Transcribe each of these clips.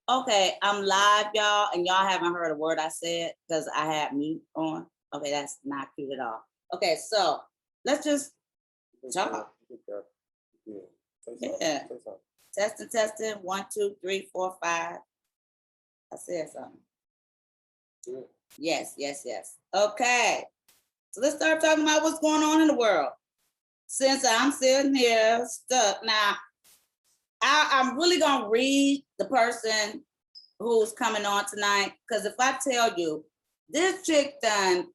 Okay, I'm live, y'all, and y'all haven't heard a word I said because I had mute on. Okay, that's not cute at all. Okay, so let's just talk. Yeah. Testing. 1, 2, 3, 4, 5. I said something. Yes. Okay. So let's start talking about what's going on in the world. Since I'm sitting here stuck. Now, I'm really going to read the person who's coming on tonight, because if I tell you, this chick done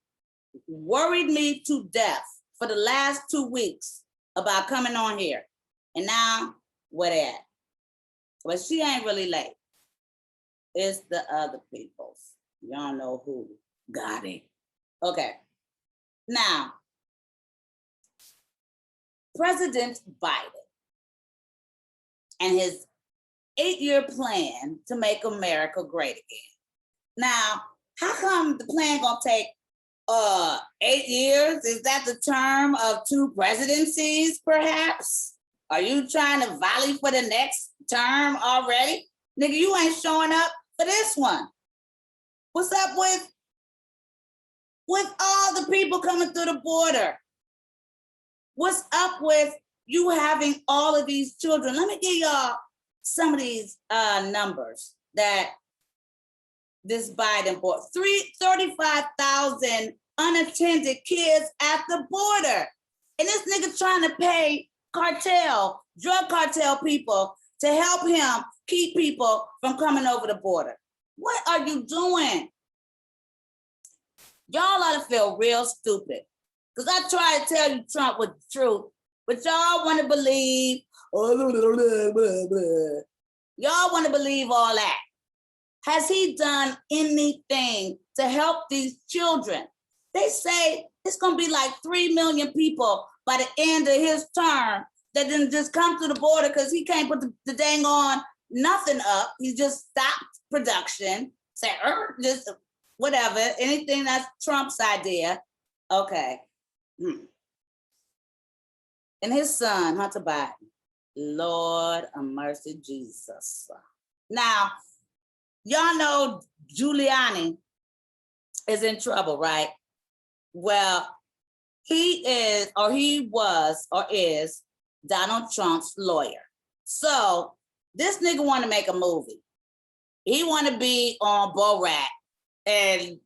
worried me to death for the last 2 weeks about coming on here. And now, where they at? Well, she ain't really late. It's the other people's. Y'all know who. Got it. Okay. Now, President Biden and his 8-year plan to make America great again. Now, how come the plan gonna take 8 years? Is that the term of 2 presidencies, perhaps? Are you trying to volley for the next term already? Nigga, you ain't showing up for this one. What's up with all the people coming through the border? What's up with you having all of these children? Let me give y'all some of these numbers that this Biden bought. 35,000 unattended kids at the border. And this nigga trying to pay drug cartel people to help him keep people from coming over the border. What are you doing? Y'all ought to feel real stupid. Because I try to tell you Trump was the truth, but y'all want to believe, y'all want to believe all that. Has he done anything to help these children? They say it's going to be like 3 million people by the end of his term that didn't just come through the border because he can't put the dang on nothing up. He just stopped production, said, just whatever, anything that's Trump's idea. Okay. And his son, Hunter Biden, Lord of mercy, Jesus. Now, y'all know Giuliani is in trouble, right? Well, he was Donald Trump's lawyer. So this nigga want to make a movie. He want to be on Borat and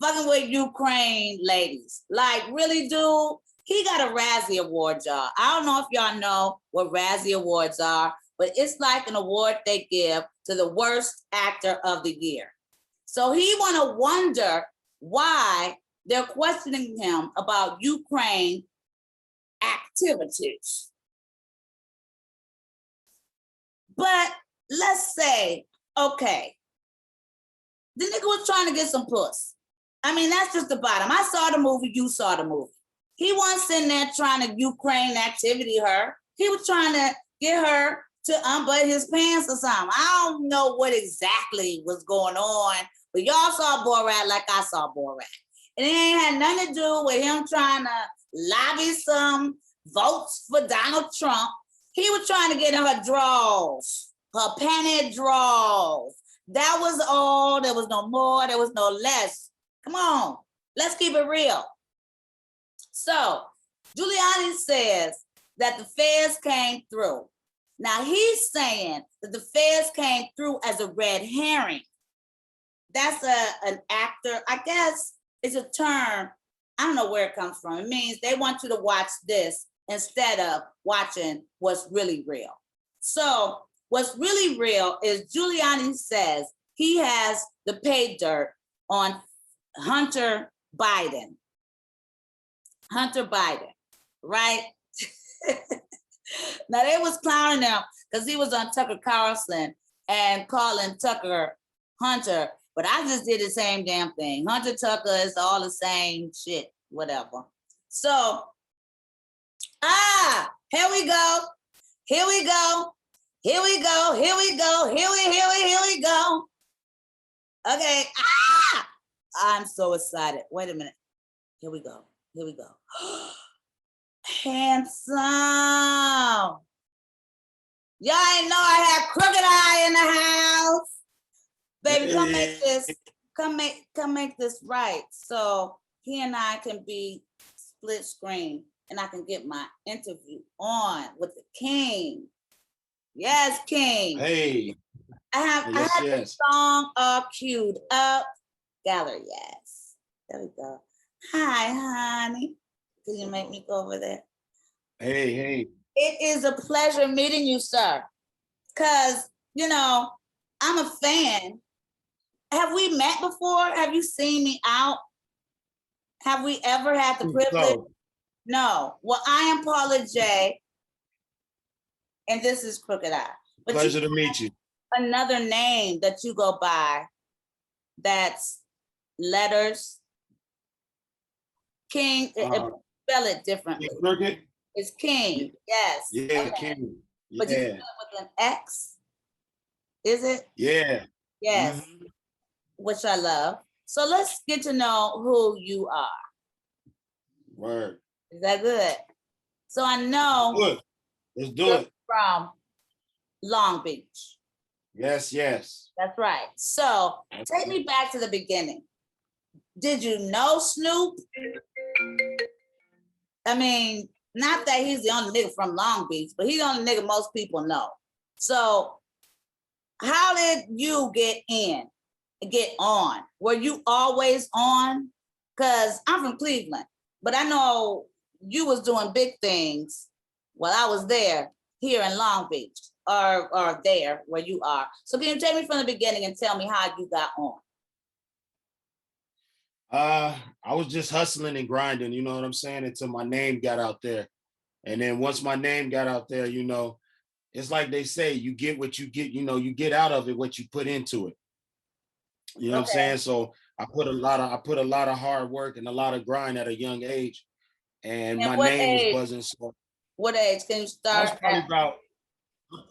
fucking with Ukraine ladies. Like, really, dude? He got a Razzie Award, y'all. I don't know if y'all know what Razzie Awards are, but it's like an award they give to the worst actor of the year. So he want to wonder why they're questioning him about Ukraine activities. But let's say, okay, the nigga was trying to get some puss. I mean, that's just the bottom. I saw the movie, you saw the movie. He wasn't sitting there trying to Ukraine activity her. He was trying to get her to unbutton his pants or something. I don't know what exactly was going on, but y'all saw Borat like I saw Borat. And it ain't had nothing to do with him trying to lobby some votes for Donald Trump. He was trying to get in her drawers, her panty drawers. That was all. There was no more. There was no less. Come on. Let's keep it real. So Giuliani says that the feds came through. Now he's saying that the feds came through as a red herring. That's an actor, I guess it's a term. I don't know where it comes from. It means they want you to watch this instead of watching what's really real. So what's really real is Giuliani says he has the pay dirt on Hunter Biden. Hunter Biden, right? Now they was clowning him because he was on Tucker Carlson and calling Tucker Hunter, but I just did the same damn thing. Hunter Tucker is all the same shit, whatever. So, here we go. Here we go. Here we go. Here we go. Here we go. Okay. I'm so excited. Wait a minute. Here we go. Here we go. Handsome. Y'all ain't know I had crooked eye in the Baby, come make Hey. this, come make this right. So he and I can be split screen and I can get my interview on with the king. Yes, King. Hey. I Yes, had the yes. song all queued up. Gallery, yes. There we go. Hi, honey. Can you make me go over there? Hey, hey. It is a pleasure meeting you, sir. Cause, you know, I'm a fan. Have we met before? Have you seen me out? Have we ever had the privilege? So, No. Well, I am Paula Jai, and this is Crooked Eye. But pleasure to meet you. Another name that you go by that's letters. King, spell it differently. Crooked? It's King, yes. Yeah, Okay. King. But you spell Yeah. it with an X, is it? Yeah. Yes, which I love. So let's get to know who you are. Word. Is that good? So I know Good. Let's do you're it. from Long Beach. Yes, yes. That's right. So take me back to the beginning. Did you know Snoop? I mean, not that he's the only nigga from Long Beach, but he's the only nigga most people know. So how did you get on? Were you always on? Because I'm from Cleveland, but I know you was doing big things while I was there here in Long Beach or there where you are. So can you take me from the beginning and tell me how you got on? I was just hustling and grinding, you know what I'm saying, until my name got out there. And then once my name got out there, you know, it's like they say, you get what you get, you know, you get out of it what you put into it. You know what I'm saying? So I put a lot of hard work and a lot of grind at a young age, and And my what name was age? buzzing. So What age can you I was start probably at? about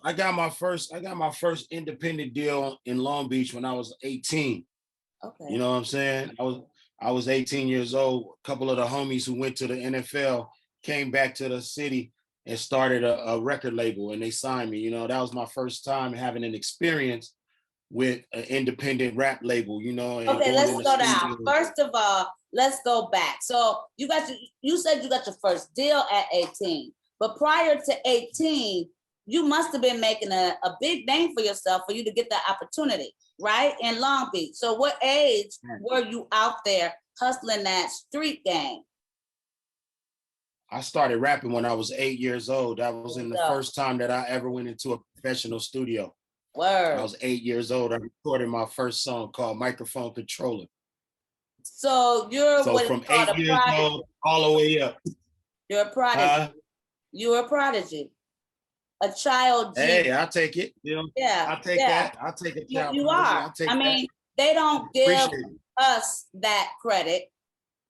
I got my first independent deal in Long Beach when I was 18. Okay. You know what I'm saying? I was 18 years old. A couple of the homies who went to the NFL came back to the city and started a record label, and they signed me. You know, that was my first time having an experience with an independent rap label, you know, and Okay, going let's in the go down. studio. First of all, let's go back. So you said you got your first deal at 18, but prior to 18, you must have been making a big name for yourself for you to get that opportunity, right? In Long Beach. So what age were you out there hustling that street game? I started rapping when I was 8 years old. That was in the first time that I ever went into a professional studio. Word. I was 8 years old. I recorded my first song called Microphone Controller. So you're so what from is called 8 years old all the way up. You're a prodigy. You're a prodigy. A child genius. Hey, I'll take it. You know, Yeah, I'll take that. I'll take a child you prodigy. are. I'll take I that. mean, they don't give Appreciate it. us that credit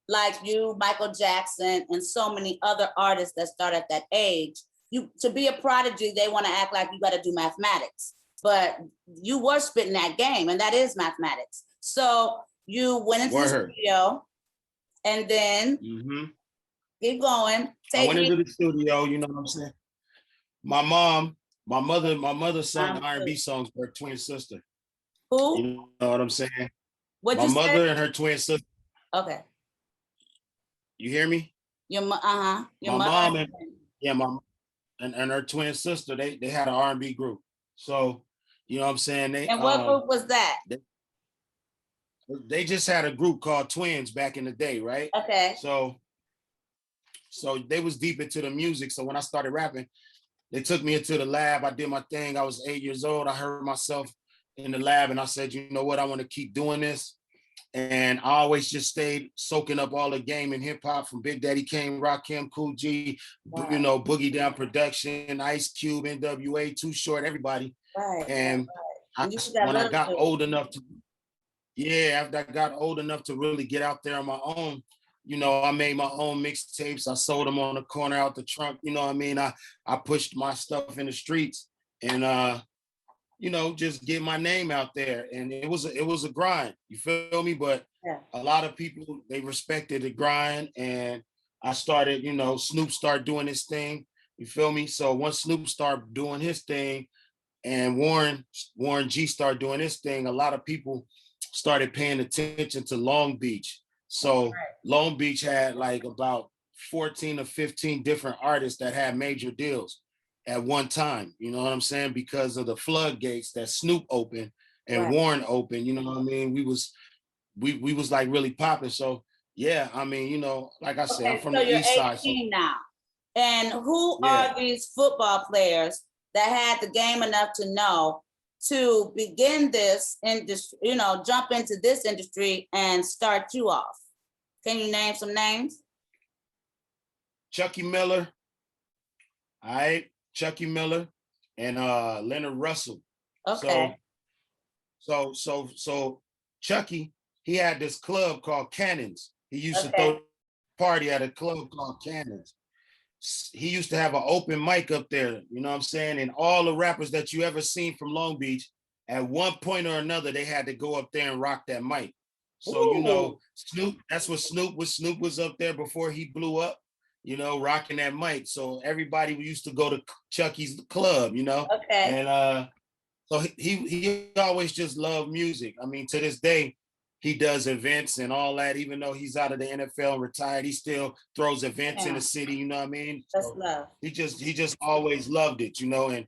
like you, Michael Jackson, and so many other artists that start at that age. You to be a prodigy, they want to act like you got to do mathematics, but you were spitting that game, and that is mathematics. So you went into the studio, and then keep going. I went into the studio. You know what I'm saying? My mother sung R&B songs with her twin sister. Who? You know what I'm saying? What'd my you mother say? And her twin sister. Okay. You hear me? Your my mom and her twin sister, they had an R&B group. So, you know what I'm saying? And what group was that? They just had a group called Twins back in the day, right? Okay. So they was deep into the music. So when I started rapping, they took me into the lab. I did my thing. I was 8 years old. I heard myself in the lab and I said, you know what? I want to keep doing this. And I always just stayed soaking up all the game in hip hop from Big Daddy Kane, Rakim, Cool G, you know, Boogie Down Production, Ice Cube, NWA, Too Short, everybody. And when I got old enough to, after I got old enough to really get out there on my own, you know, I made my own mixtapes. I sold them on the corner out the trunk. You know what I mean? I pushed my stuff in the streets and you know, just get my name out there. And it was a grind, you feel me? But a lot of people, they respected the grind. And I started, you know, Snoop started doing his thing, you feel me? So once Snoop started doing his thing, and Warren G started doing this thing, a lot of people started paying attention to Long Beach. So Long Beach had like about 14 or 15 different artists that had major deals at one time. You know what I'm saying? Because of the floodgates that Snoop opened and Right. Warren opened. You know what I mean? We was like really popping. So yeah, I mean, you know, like I said, I'm Okay, from so the you're East Side. So 18 now. And who yeah. are these football players that had the game enough to know to begin this industry, you know, jump into this industry and start you off? Can you name some names? Chucky Miller, all right, Chucky Miller and Leonard Russell. Okay. So Chucky, he had this club called Cannons. He used to Okay. throw a party at a club called Cannons. He used to have an open mic up there, you know what I'm saying? And all the rappers that you ever seen from Long Beach, at one point or another, they had to go up there and rock that mic. So, you Ooh. know, Snoop, that's what Snoop was. Snoop was up there before he blew up, you know, rocking that mic. So everybody used to go to Chucky's club, you know, Okay. and so he always just loved music. I mean, to this day, he does events and all that. Even though he's out of the NFL and retired, he still throws events in Yeah, the city. You know what I mean? that's So love. he just always loved it, you know. And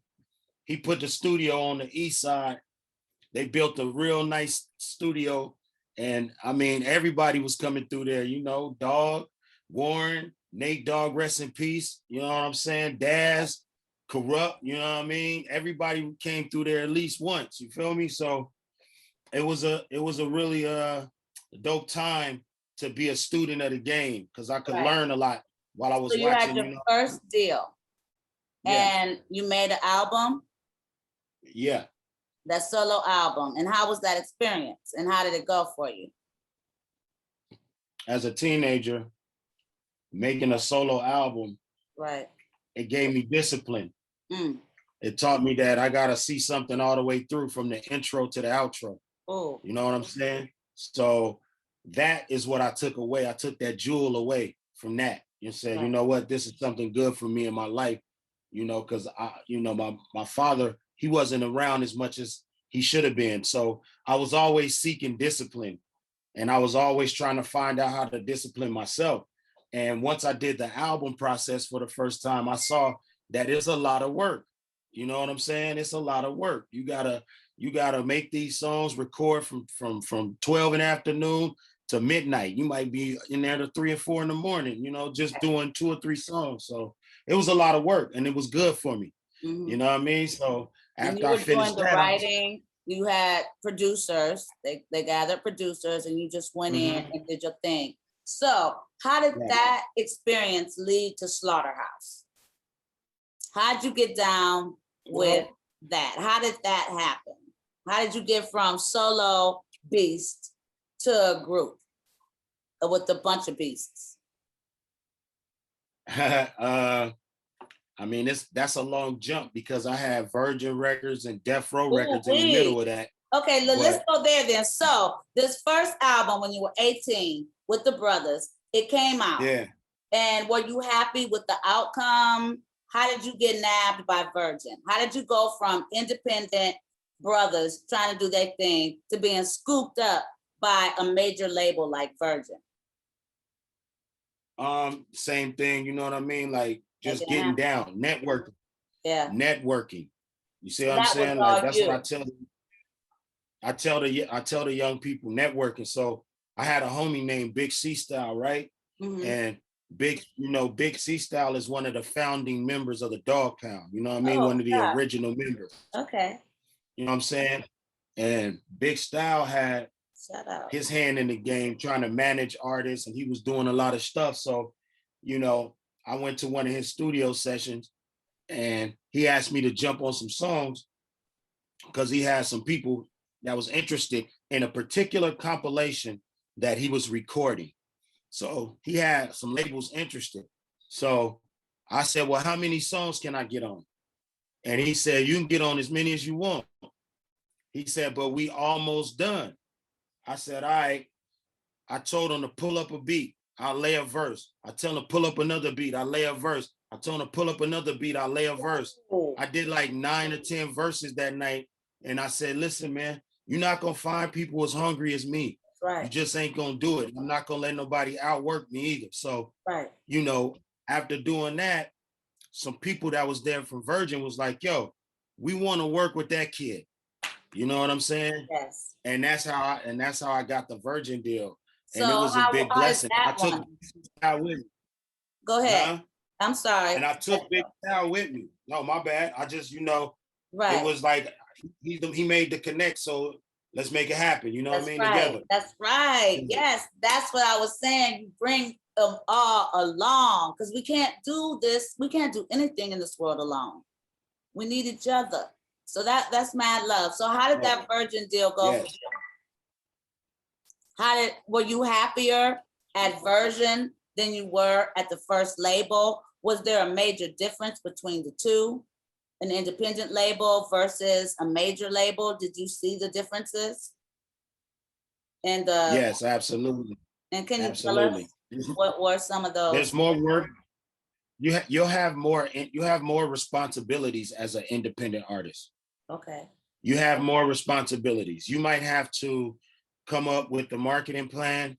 he put the studio on the East Side. They built a real nice studio, and I mean, everybody was coming through there. You know, Dog, Warren, Nate Dogg, rest in peace. You know what I'm saying? Daz, Kurupt. You know what I mean? Everybody came through there at least once. You feel me? So it was a really dope time to be a student of the game because I could Right. learn a lot while I So was you had watching. your You know, first deal yeah, and you made an album, yeah. that solo album. And how was that experience? And how did it go for you? As a teenager, making a solo album, Right. it gave me discipline. Mm. It taught me that I gotta see something all the way through from the intro to the outro. Oh. You know what I'm saying? So that is what I took away. I took that jewel away from that. You said, you Right. know what, this is something good for me in my life, you know, because my father, he wasn't around as much as he should have been. So I was always seeking discipline and I was always trying to find out how to discipline myself. And once I did the album process for the first time, I saw that it's a lot of work. You know what I'm saying? It's a lot of work. You gotta make these songs, record from 12 in the afternoon to midnight. You might be in there to 3 or 4 in the morning, you know, just doing 2 or 3 songs. So it was a lot of work and it was good for me. Mm-hmm. You know what I mean? So And after you I were doing finished the that, I was writing, you had producers, they gathered producers, and you just went in mhm, and did your thing. So, how did yeah. that experience lead to Slaughterhouse? How'd you get down with Well, that? How did that happen? How did you get from solo beast to a group with a bunch of beasts? I mean, that's a long jump because I have Virgin Records and Death Row Ooh, Records in the middle wait. of that. Okay, let's But go there then. So, this first album when you were 18 with the brothers, it came out. yeah, And were you happy with the outcome? How did you get nabbed by Virgin? How did you go from independent brothers trying to do their thing to being scooped up by a major label like Virgin? same thing. You know what I mean? Like Make just it getting happen. down, Yeah. networking. You see So what I'm that was saying? Like all that's what I you. tell. I tell the young people networking. So I had a homie named Big C Style, right? Mm-hmm. And Big C Style is one of the founding members of the Dog Pound. You know what I mean? Oh, One of the God. original members. Okay. You know what I'm saying? And Big Style had Shut up. his hand in the game, trying to manage artists, and he was doing a lot of stuff. So, you know, I went to one of his studio sessions, and he asked me to jump on some songs because he had some people that was interested in a particular compilation that he was recording. So he had some labels interested. So I said, well, how many songs can I get on? And he said, you can get on as many as you want. He said, but we almost done. I said, all right. I told him to pull up a beat. I'll lay a verse. I tell him to pull up another beat. I lay a verse. I told him to pull up another beat. I'll lay a verse. Ooh, I did like 9 or 10 verses that night. And I said, listen, man, you're not going to find people as hungry as me. right, You just ain't going to do it. I'm not going to let nobody outwork me either. So, right. you know, after doing that, some people that was there from Virgin was like, yo, we want to work with that kid. You know what I'm saying? Yes. And that's how I got the Virgin deal. So And it was a big how is blessing. I that took one? Big Al with me. Go ahead. Huh? I'm sorry. And I took Big Al with me. No, my bad. I just, it Right. was like he made the connect. So let's make it happen. You know what I That's mean? right. Together. That's right. Yes, that's what I was saying. You bring them all along because we can't do this. We can't do anything in this world alone. We need each other. So that's mad love. So how did that Virgin deal go for Yes. you? Were you happier at Virgin than you were at the first label? Was there a major difference between the two? An independent label versus a major label? Did you see the differences? And Yes, absolutely. can you tell Absolutely. us what were some of those? There's more work. You have more responsibilities as an independent artist. Okay. You have more responsibilities. You might have to come up with the marketing plan.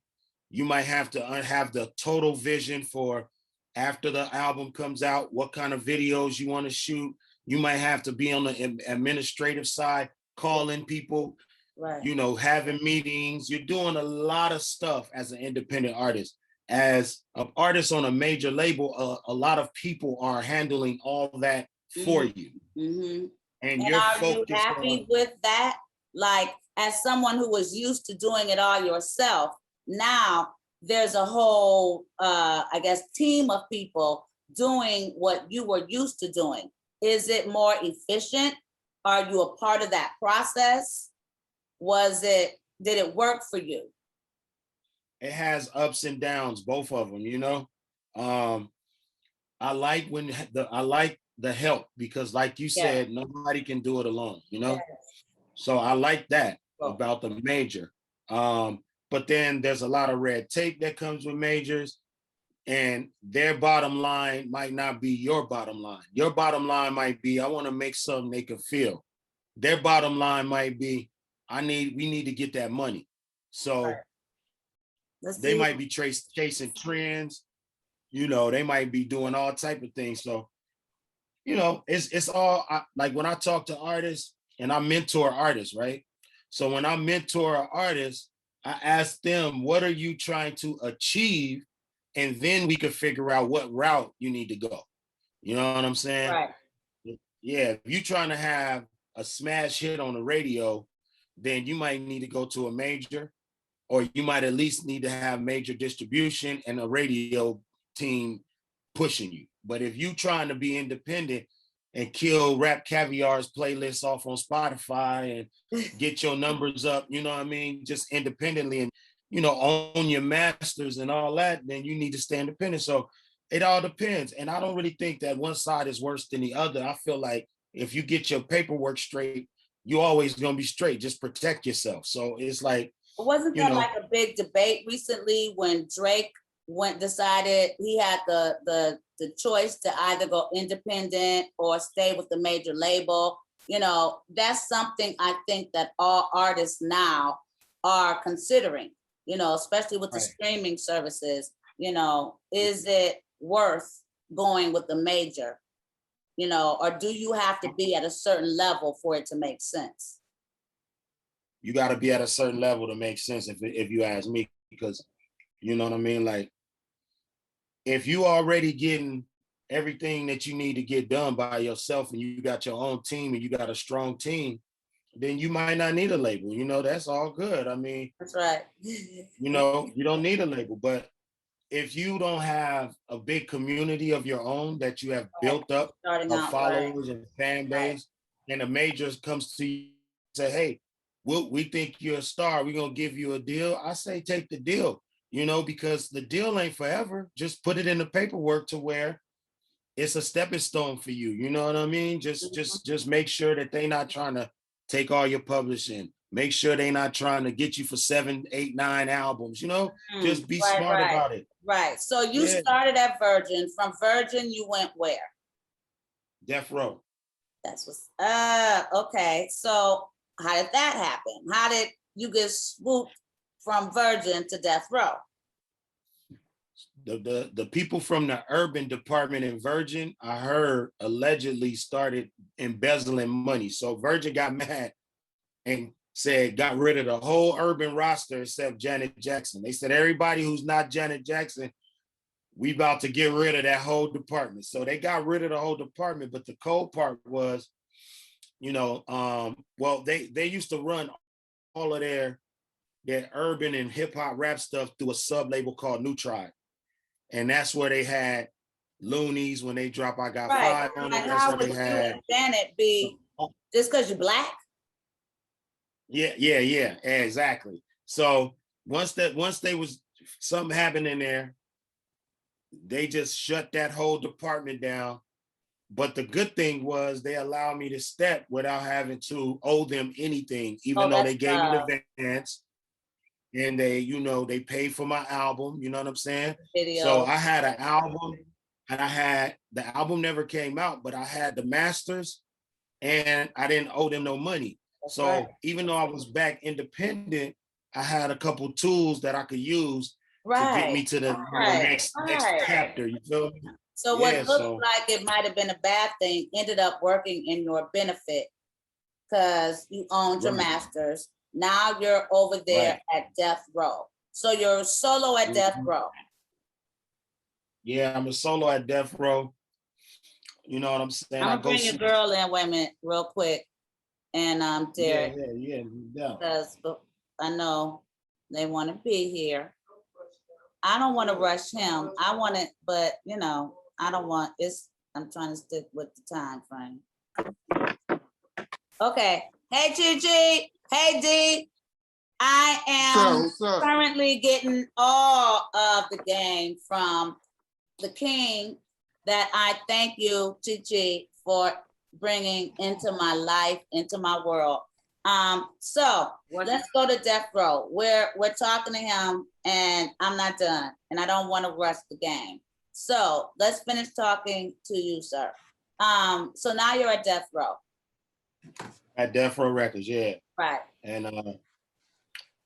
You might have to have the total vision for after the album comes out, what kind of videos you want to shoot. You might have to be on the administrative side, calling people, Right. having meetings. You're doing a lot of stuff as an independent artist. As an artist on a major label, a lot of people are handling all that for you. Mm-hmm. And And you're are you focused happy on, with that? Like, as someone who was used to doing it all yourself, now there's a whole, I guess, team of people doing what you were used to doing. Is it more efficient? Are you a part of that process? Did it work for you? it has ups and downs, both of them. Um, I like the help because, like you Yeah. said, nobody can do it alone. Yes. So I like that Cool. about the major. Um, but then there's a lot of red tape that comes with majors, and their bottom line might not be your bottom line. Your bottom line might be, I want to make something they can feel. Their bottom line might be, we need to get that money. Right. So Let's they see. might be chasing trends. They might be doing all type of things. So it's all like when I talk to artists and I mentor artists, right? So when I mentor an artist, I ask them, what are you trying to achieve? And then we could figure out what route you need to go. You know what I'm saying? Right. Yeah, if you're trying to have a smash hit on the radio, then you might need to go to a major, or you might at least need to have major distribution and a radio team pushing you. But if you trying to be independent and kill Rap Caviar's playlists off on Spotify and get your numbers up, you know what I mean, just independently, and own your masters and all that, then you need to stay independent. So it all depends. And I don't really think that one side is worse than the other. I feel like if you get your paperwork straight, you always gonna be straight. Just protect yourself. So it's like, Wasn't you there know, like a big debate recently when Drake decided he had the choice to either go independent or stay with the major label? That's something I think that all artists now are considering, especially with the right. streaming services. Is it worth going with the major? Or do you have to be at a certain level for it to make sense? You got to be at a certain level to make sense, if you ask me, because you know what I mean. Like, if you already getting everything that you need to get done by yourself, and you got your own team and you got a strong team, then you might not need a label. That's all good. I mean, That's right. you don't need a label. But if you don't have a big community of your own that you have Right. built up Starting of out, right. followers and fan Right. base, and the majors comes to you and say, hey, we think you're a star, we're gonna give you a deal. I say take the deal, because the deal ain't forever. Just put it in the paperwork to where it's a stepping stone for you. You know what I mean? Just Mhm. just just make sure that they not trying to take all your publishing, make sure they're not trying to get you for 7, 8, 9 albums, you know, just be right, smart about it. Right. So you Yeah. started at Virgin. From Virgin, you went where? Death Row. That's what's okay. So how did that happen? How did you get swooped from Virgin to Death Row? The people from the urban department in Virgin, I heard, allegedly started embezzling money. So Virgin got mad and said, got rid of the whole urban roster except Janet Jackson. They said, everybody who's not Janet Jackson, we about to get rid of that whole department. So they got rid of the whole department. But the cold part was, you know, well, they used to run all of their urban and hip hop rap stuff through a sub label called New Tribe. And that's where they had Loonies when they drop I Got Five on it. That's where they had Janet be just because you're black? Yeah, exactly. So once there was something happening there, they just shut that whole department down. But the good thing was they allowed me to step without having to owe them anything, even though they gave me the advance and they, you know, they paid for my album, you know what I'm saying? So I had an album and the album never came out, but I had the masters and I didn't owe them no money. So even though I was back independent, I had a couple tools that I could use to get me to the next chapter. You feel me? So what looked like it might have been a bad thing ended up working in your benefit because you owned your masters. Now you're over there at Death Row. So you're solo at Death Row. Yeah, I'm a solo at Death Row. You know what I'm saying? I'm gonna bring your girl in. Wait a minute, real quick. And Derek. Yeah. Because I know they want to be here. I don't want to rush him. I want it, but you know, I don't want it's. I'm trying to stick with the time frame. Okay. Hey, Chi Chi. Hey, D. I am currently getting all of the game from the king that I thank you, Chi Chi, for bringing into my life, into my world. So let's go to Death Row. We're talking to him, and I'm not done, and I don't want to rush the game. So let's finish talking to you, sir. So now you're at Death Row. At Death Row Records, yeah. Right. And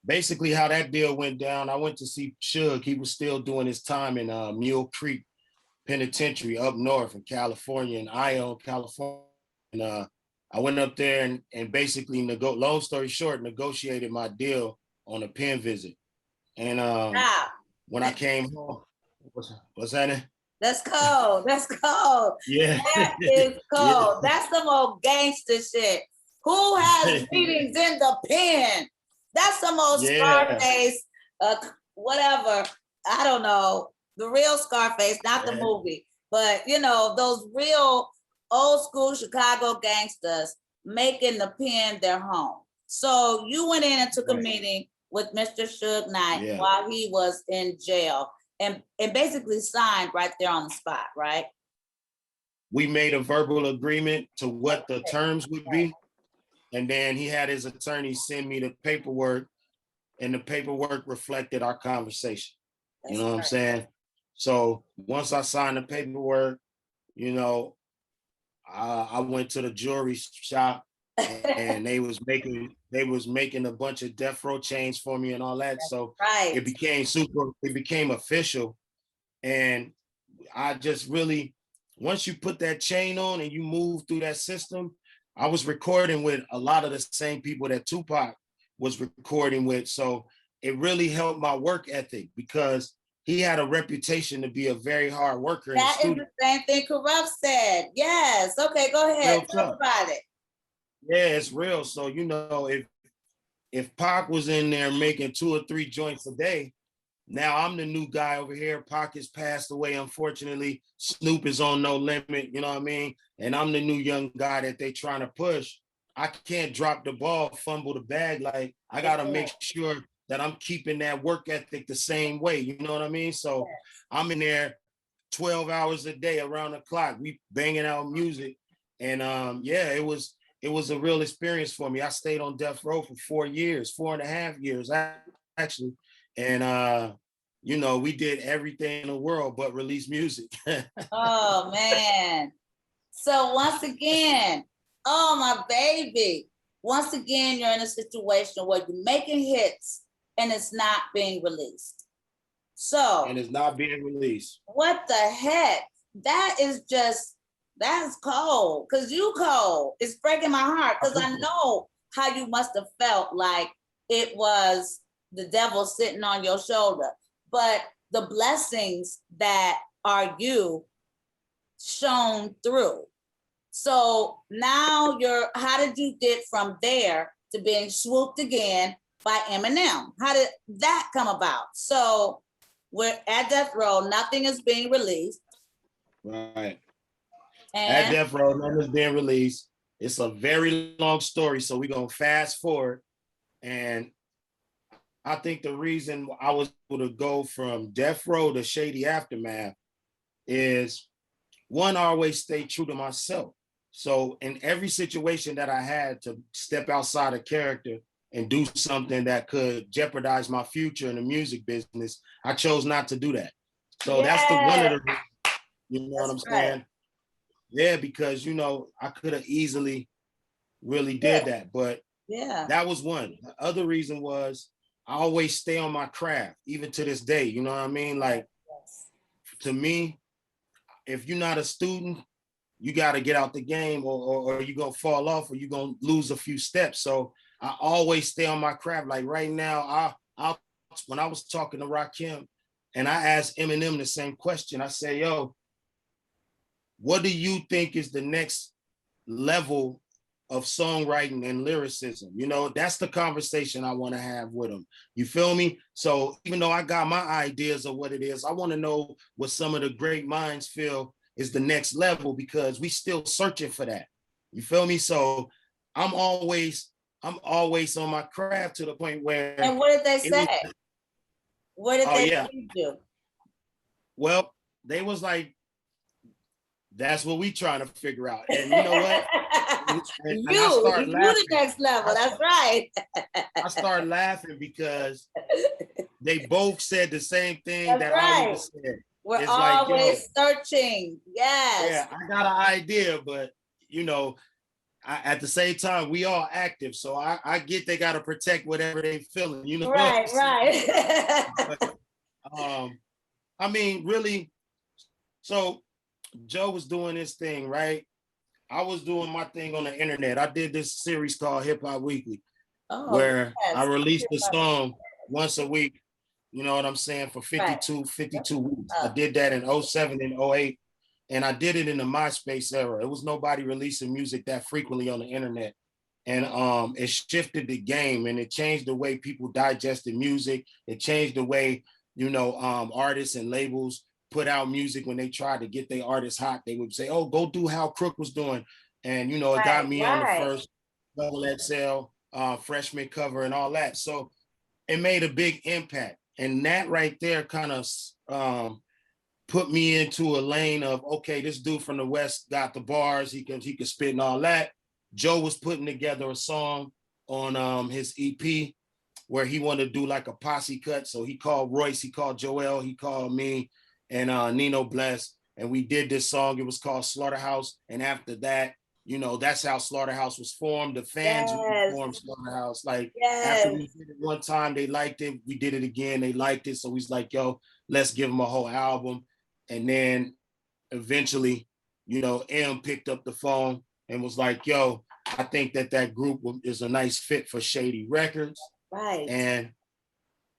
basically how that deal went down, I went to see Suge. He was still doing his time in Mule Creek Penitentiary up north in California, in Ione, California. And I went up there and basically, long story short, negotiated my deal on a pen visit. And when I came home, what's that? That's cold. That's cold. Yeah. That is cold. Yeah. That's some old gangster shit. Who has meetings in the pen? That's some old Scarface, whatever. I don't know. The real Scarface, not the movie. But, you know, those real old school Chicago gangsters making the pen their home. So you went in and took a meeting with Mr. Suge Knight while he was in jail and basically signed right there on the spot, right? We made a verbal agreement to what the terms would be. And then he had his attorney send me the paperwork, and the paperwork reflected our conversation. You know what I'm saying? So once I signed the paperwork, you know, I went to the jewelry shop and they was making a bunch of Death Row chains for me and all that. So it became official. And I just really, once you put that chain on and you move through that system, I was recording with a lot of the same people that Tupac was recording with. So it really helped my work ethic because he had a reputation to be a very hard worker. That is the same thing Kurupt said. Yes. Okay, go ahead. Talk about it. Yeah, it's real. So, you know, if Pac was in there making 2 or 3 joints a day, now I'm the new guy over here. Pac has passed away, unfortunately. Snoop is on No Limit, you know what I mean? And I'm the new young guy that they trying to push. I can't drop the ball, fumble the bag. Like, I got to make sure that I'm keeping that work ethic the same way, you know what I mean? So I'm in there 12 hours a day around the clock. We banging out music. And it was it was a real experience for me. I stayed on death row for 4 years, 4.5 years actually. And you know, we did everything in the world but release music. Oh man. So once again, oh my baby. Once again, you're in a situation where you're making hits and it's not being released. So And it's not being released. what the heck? That's cold. Cause you cold. It's breaking my heart. Cause I know how you must have felt like it was the devil sitting on your shoulder. But the blessings that are you shown through. So now how did you get from there to being swooped again by Eminem? How did that come about? So we're at death row, nothing is being released. Right. At And death row, nothing is being released. It's a very long story, so we're gonna fast forward. And I think the reason I was able to go from death row to Shady Aftermath is one, I always stay true to myself. So in every situation that I had to step outside of character and do something that could jeopardize my future in the music business, I chose not to do that. So that's the one of the, you know what I'm saying? Yeah, because you know, I could have easily really did that, but that was one. The other reason was I always stay on my craft, even to this day. You know what I mean? Like to me, if you're not a student, you got to get out the game or you're going to fall off or you're going to lose a few steps. So I always stay on my craft. Like right now, when I was talking to Rakim and I asked Eminem the same question, I say, yo, what do you think is the next level of songwriting and lyricism? You know, that's the conversation I want to have with him. You feel me? So even though I got my ideas of what it is, I want to know what some of the great minds feel is the next level because we still searching for that. You feel me? So I'm always on my craft to the point where. And what did they say? What did they do? Well, they was like, that's what we trying to figure out. And you know what? You the next level. That's right. I started laughing because they both said the same thing That's that right. Oliver said. We're it's always searching. Yes. Yeah, I got an idea, but you know, at the same time, we all active. So I get they got to protect whatever they feeling, you know. Right, right. But, I mean, really, so Joe was doing this thing, right? I was doing my thing on the internet. I did this series called Hip Hop Weekly, where I released a song once a week. You know what I'm saying? For 52 weeks. I did that in 07 and 08. And I did it in the MySpace era. It was nobody releasing music that frequently on the internet. And it shifted the game and it changed the way people digested music. It changed the way, you know, artists and labels put out music. When they tried to get their artists hot, they would say, oh, go do how Crook was doing. And, you know, it got me on the first Double XL freshman cover and all that. So it made a big impact. And that right there kind of put me into a lane of, okay, this dude from the West got the bars, he could spit and all that. Joe was putting together a song on his EP where he wanted to do like a posse cut. So he called Royce, he called Joel, he called me and Nino Bless. And we did this song. It was called Slaughterhouse. And after that, you know, that's how Slaughterhouse was formed. The fans who formed Slaughterhouse. Like after we did it one time, they liked it. We did it again, they liked it. So he's like, yo, let's give them a whole album. And then eventually, you know, M picked up the phone and was like, yo, I think that group is a nice fit for Shady Records. Right. And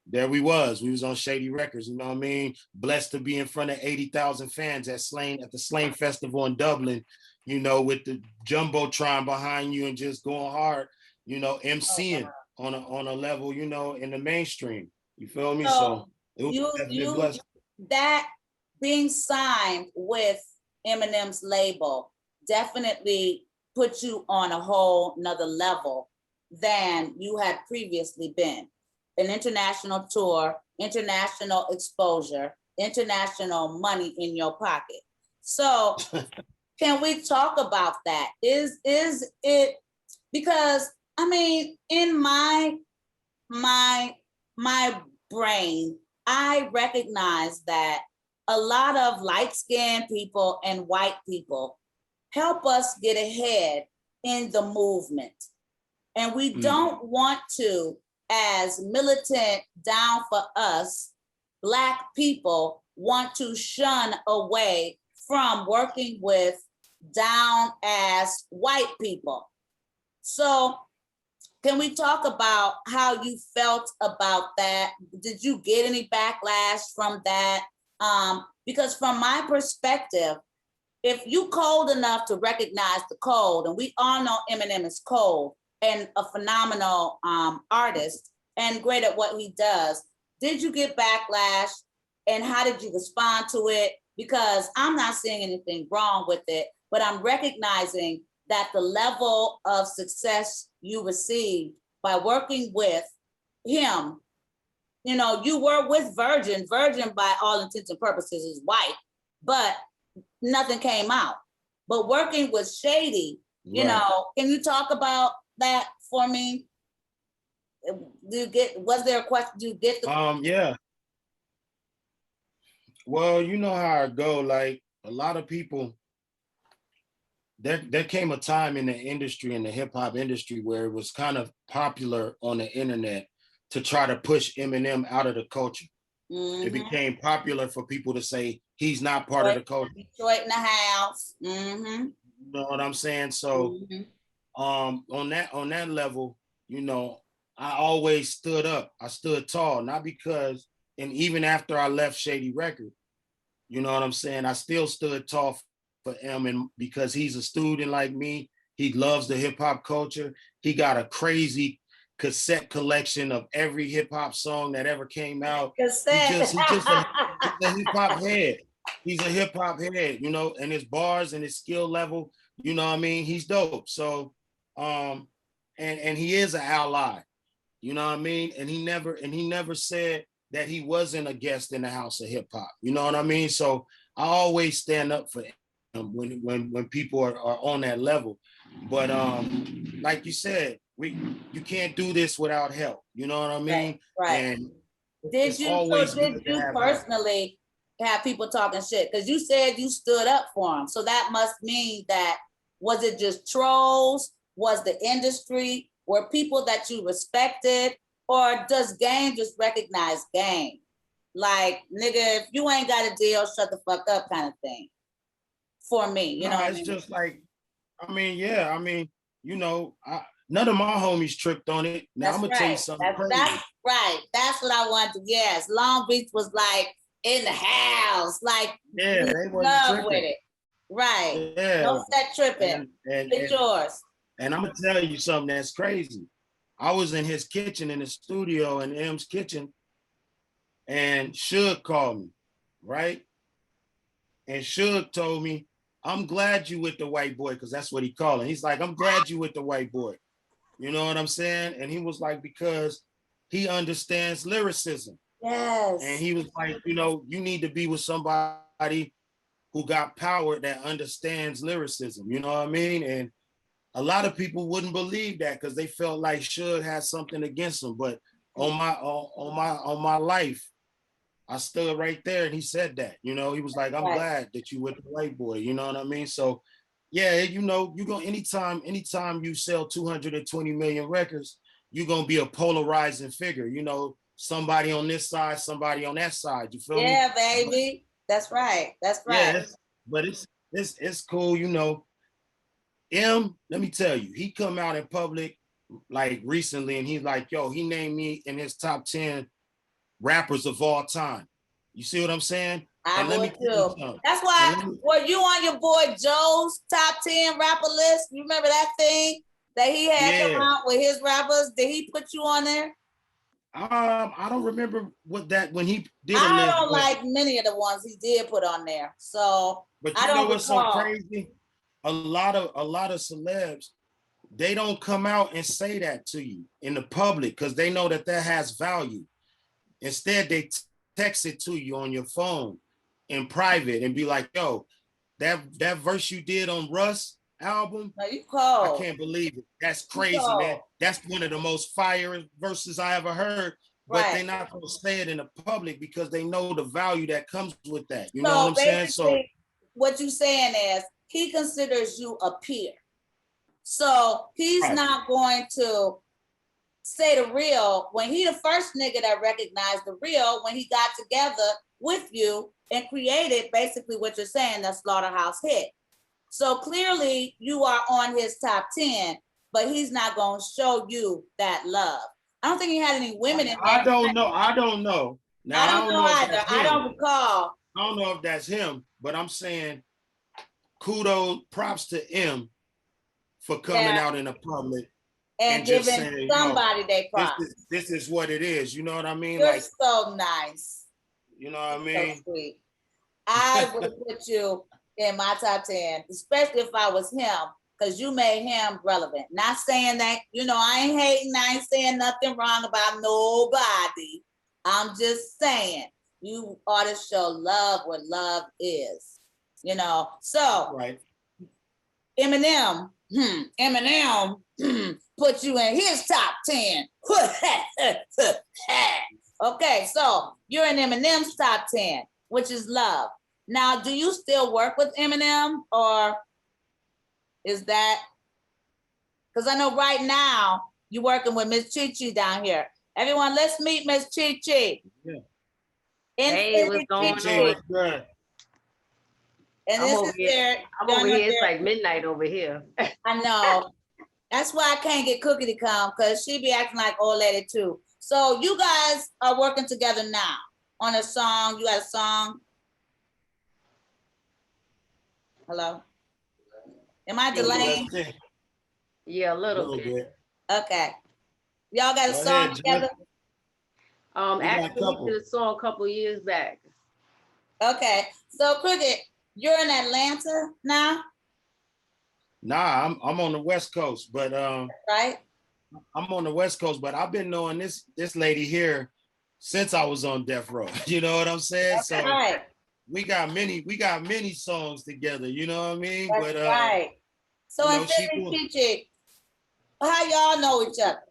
there we was on Shady Records, you know what I mean? Blessed to be in front of 80,000 fans at the Slain Festival in Dublin, you know, with the Jumbotron behind you and just going hard, you know, MCing on a level, you know, in the mainstream. You feel me? So it was definitely a blessing. That being signed with Eminem's label definitely put you on a whole nother level than you had previously been. An international tour, international exposure, international money in your pocket. So can we talk about that? Is it Because I mean, in my my brain, I recognize that a lot of light-skinned people and white people help us get ahead in the movement. And we don't want to, as militant down for us, Black people want to shun away from working with down as white people. So can we talk about how you felt about that? Did you get any backlash from that? Because from my perspective, if you cold enough to recognize the cold, and we all know Eminem is cold and a phenomenal artist and great at what he does, did you get backlash and how did you respond to it? Because I'm not seeing anything wrong with it, but I'm recognizing that the level of success you received by working with him, you know, you were with Virgin. Virgin, by all intents and purposes, is white, but nothing came out. But working with Shady, you know, can you talk about that for me? Was there a question? Do you get the yeah. Well, you know how it go. Like a lot of people, there came a time in the industry, in the hip hop industry, where it was kind of popular on the internet to try to push Eminem out of the culture. It became popular for people to say he's not part of the culture. Detroit in the house. You know what I'm saying? So on that level, you know, I always stood up. I stood tall, not because, and even after I left Shady Record, you know what I'm saying? I still stood tall for him, and because he's a student like me, he loves the hip hop culture. He got a crazy cassette collection of every hip hop song that ever came out. He's just a hip hop head. He's a hip hop head, you know, and his bars and his skill level, you know what I mean? He's dope. So, and he is an ally, you know what I mean? And he never said that he wasn't a guest in the house of hip hop, you know what I mean? So I always stand up for him when people are on that level. But like you said, you can't do this without help, you know what I mean? Right. And did you personally have people talking shit? Because you said you stood up for him. So that must mean that, was it just trolls? Was the industry? Were people that you respected? Or does game just recognize game? Like, nigga, if you ain't got a deal, shut the fuck up kind of thing. For me, you know what I mean? It's just like, I mean, yeah, I mean, you know, none of my homies tripped on it. Now I'm gonna tell you something crazy. That's right. That's what I wanted. Yes, Long Beach was like in the house, like yeah, they wasn't tripping with it. Right. Yeah. Don't start tripping. It's yours. And I'm gonna tell you something that's crazy. I was in his kitchen, in the studio, in M's kitchen, and Suge called me, right? And Suge told me, I'm glad you with the white boy, because that's what he called him. He's like, I'm glad you with the white boy. You know what I'm saying? And he was like, because he understands lyricism. Yes. And he was like, you know, you need to be with somebody who got power that understands lyricism. You know what I mean? And a lot of people wouldn't believe that because they felt like Suge had something against him. But on my life, I stood right there and he said that. You know, he was like, I'm glad that you with the white boy. You know what I mean? So yeah, you know, you're gonna anytime you sell 220 million records, you're gonna be a polarizing figure, you know, somebody on this side, somebody on that side. You feel me? Yeah, baby. That's right. That's right. Yeah, but it's cool, you know. Let me tell you, he come out in public like recently and he's like, yo, he named me in his top 10 rappers of all time. You see what I'm saying? I would too. That's why, were you on your boy Joe's top 10 rapper list? You remember that thing that he had come out with his rappers? Did he put you on there? I don't remember when he did a list. I don't like many of the ones he did put on there. So, but you know what's so crazy? A lot of celebs, they don't come out and say that to you in the public because they know that has value. Instead, they text it to you on your phone in private and be like, yo, that verse you did on Russ, album. No, you I cold. can't believe it. That's You crazy, man. cold. That's one of the most fire verses I ever heard. But Right. they're not gonna say it in the public because they know the value that comes with that. You know So what I'm saying? So basically, what you're saying is he considers you a peer. So he's right. not going to say the real when he the first nigga that recognized the real when he got together with you and created basically what you're saying, that Slaughterhouse hit. So clearly you are on his top 10, but he's not going to show you that love. I don't think he had any women in there. I don't know. I don't know. Now I don't know if either. that's I him. don't recall. I don't know if that's him, but I'm saying kudos, props to M for coming out in the public and just giving saying, somebody they props. this is what it is. You know what I mean? You're like, so nice. you know what I So mean? sweet. I would put you in my top 10, especially if I was him, because you made him relevant. Not saying that, I ain't hating, I ain't saying nothing wrong about nobody. I'm just saying you ought to show love where love is, So right. Eminem put you in his top 10. Okay, so you're in Eminem's top 10, which is love. Now, do you still work with Eminem, or is that, because I know right now you're working with Miss Chi Chi down here. Everyone, let's meet Miss Chi Chi. Yeah. Hey, what's going on? Good. And this is their, I'm over here. It's like midnight over here. I know. That's why I can't get Cookie to come, because she be acting like old lady too. So you guys are working together now on a song. You got a song. Hello? Am I delaying? Yeah, a little bit. Okay. Y'all got a song together? Actually, we did a song a couple of years back. Okay. So Cricket, you're in Atlanta now? Nah, I'm on the West Coast, but right. I'm on the West Coast, but I've been knowing this lady here since I was on Death Row. You know what I'm saying? That's right. we got many songs together, you know what I mean? That's right. So Infiniti Chi Chi, how y'all know each other?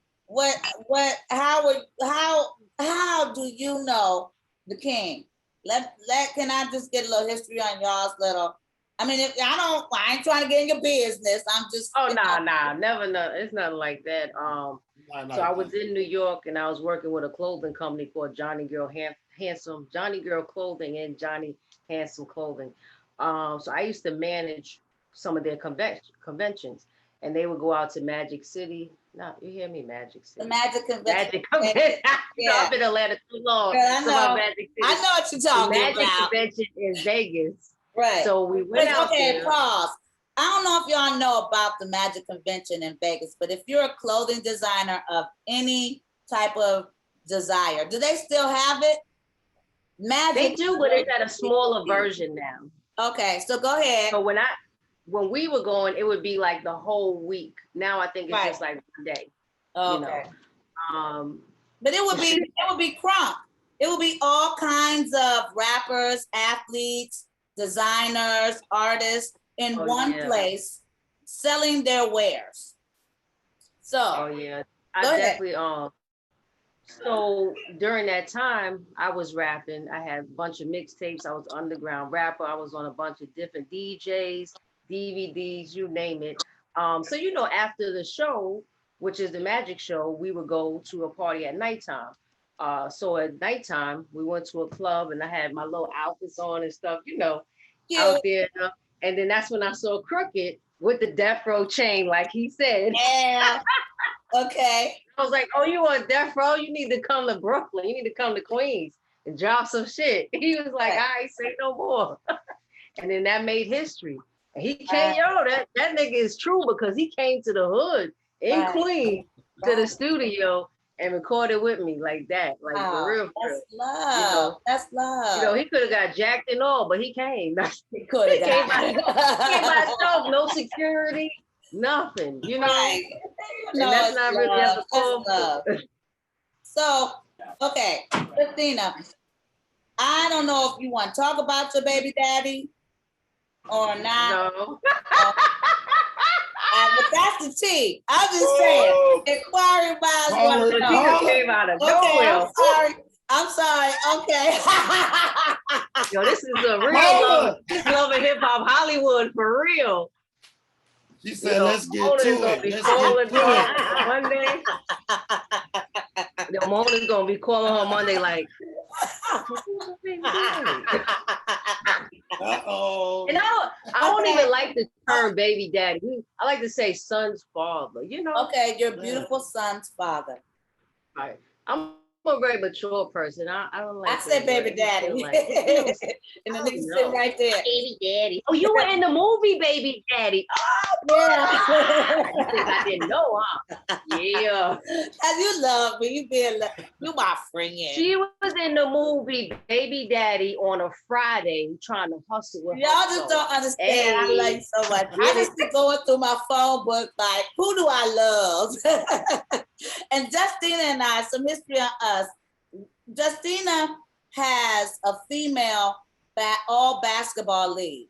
How do you know the king? Can I just get a little history on y'all's little? I mean, I ain't trying to get in your business. I'm just. Oh, nah, never. It's nothing like that. So I was in New York and I was working with a clothing company called Johnny Girl Handsome, Johnny Girl Clothing and Johnny Handsome Clothing. So I used to manage some of their conventions, and they would go out to Magic City. No, you hear me, Magic City. The Magic Convention. Magic Convention. Yeah. I've been in Atlanta too long. Girl, I know. Magic City. I know what you're talking about. Magic Convention in Vegas. Right. So we went out there. Pause. I don't know if y'all know about the Magic Convention in Vegas, but if you're a clothing designer of any type of desire, do they still have it? Magic. They do, but it's at a smaller version now. Okay, so go ahead. So when we were going, it would be like the whole week. Now I think it's just like one day. Okay. But it would be crunk. It would be all kinds of rappers, athletes, designers, artists in one place selling their wares. So I definitely so during that time I was rapping. I had a bunch of mixtapes. I was underground rapper. I was on a bunch of different DJs, DVDs, you name it. So after the show, which is the magic show, we would go to a party at nighttime. So at nighttime we went to a club and I had my little outfits on and stuff, out there. And then that's when I saw Crooked with the Death Row chain, like he said. Yeah. Okay. I was like, oh, you want Death Row? You need to come to Brooklyn. You need to come to Queens and drop some shit. He was like, I ain't say no more. And then that made history. And he came, that nigga is true because he came to the hood in Queens to the studio and recorded with me like that, like for real. That's love. That's love. He could have got jacked and all, but he came. He could have came by himself, no security, nothing. Right. And that's not really ever cool. So, okay, Christina, I don't know if you want to talk about your baby daddy or not. No. But that's the tea. I'm just saying. Inquiring minds want to know. She came out of Okay, nowhere. I'm sorry. Okay. Yo, this is a real love. This love and hip hop Hollywood for real. She said, let's get to it. Let's calling get to it. Monday. Mona's gonna be calling her Monday like, Uh-oh. and I don't even like the term baby daddy. I like to say son's father, you know? Okay, your beautiful son's father. Right. I'm a very mature person. I don't like. I said baby daddy. Like, and the nigga sitting right there. Baby daddy. Oh, you were in the movie Baby Daddy. Oh, yeah. You think I didn't know, huh? Yeah. And you love me. You my friend. She was in the movie Baby Daddy on a Friday trying to hustle with Y'all just don't understand. Hey. I love you so much. I just be going through my phone book like, who do I love? And Justina and I, some history on us. Justina has a female all basketball league.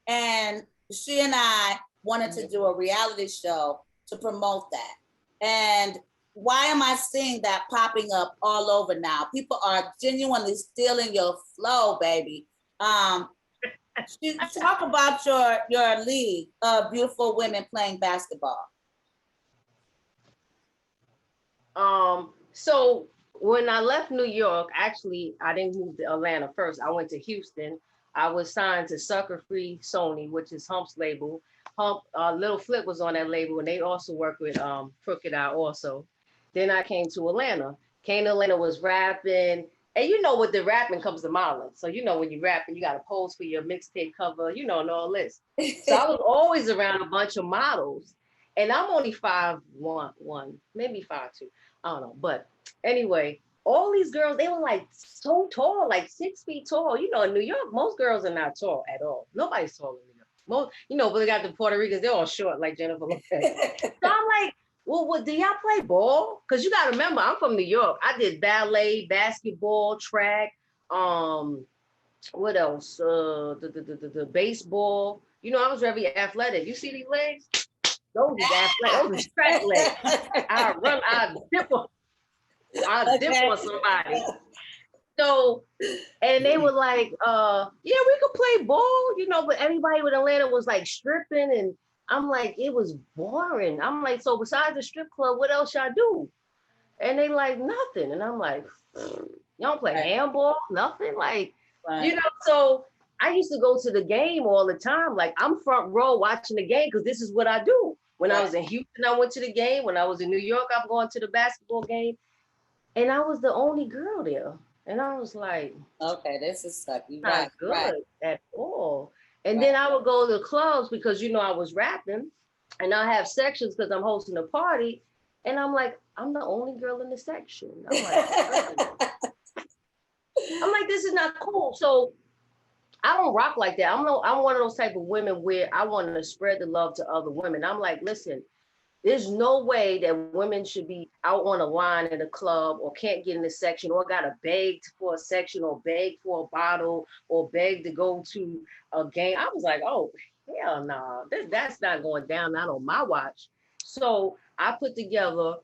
And she and I wanted to do a reality show to promote that. And why am I seeing that popping up all over now? People are genuinely stealing your flow, baby. Talk about your league of beautiful women playing basketball. So when I left New York, actually, I didn't move to Atlanta first. I went to Houston. I was signed to Sucker Free Sony, which is Hump's label. Little Flip was on that label, and they also work with Crooked Eye also. Then I came to Atlanta. Was rapping. And you know, with the rapping comes the modeling. So you know, when you rapping, you got to pose for your mixtape cover, and all this. So I was always around a bunch of models. And I'm only 5'1", maybe 5'2". I don't know. But anyway, all these girls, they were like so tall, like 6 feet tall. In New York, most girls are not tall at all. Nobody's tall in New York. Most, but they got the Puerto Ricans, they're all short, like Jennifer Lopez. So I'm like, well, do y'all play ball? Because you got to remember, I'm from New York. I did ballet, basketball, track, what else? The baseball. I was very athletic. You see these legs? Those are athletic. Those are track legs. I dip on somebody. So, and they were like, yeah, we could play ball, but everybody with Atlanta was like stripping, and I'm like, it was boring. I'm like, so besides the strip club, what else y'all do? And they like, nothing. And I'm like, you don't play handball? Nothing? Like, so I used to go to the game all the time. Like, I'm front row watching the game because this is what I do. When I was in Houston, I went to the game. When I was in New York, I'm going to the basketball game. And I was the only girl there. And I was like, okay, this is sucky. Not good at all. And then I would go to the clubs because, I was rapping. And I have sections because I'm hosting a party. And I'm like, I'm the only girl in the section. I'm like, this is not cool. So I don't rock like that. I'm one of those type of women where I want to spread the love to other women. I'm like, listen, there's no way that women should be out on a line in a club or can't get in a section or got to beg for a section or beg for a bottle or beg to go to a game. I was like, oh, hell no, that's not going down, not on my watch. So I put together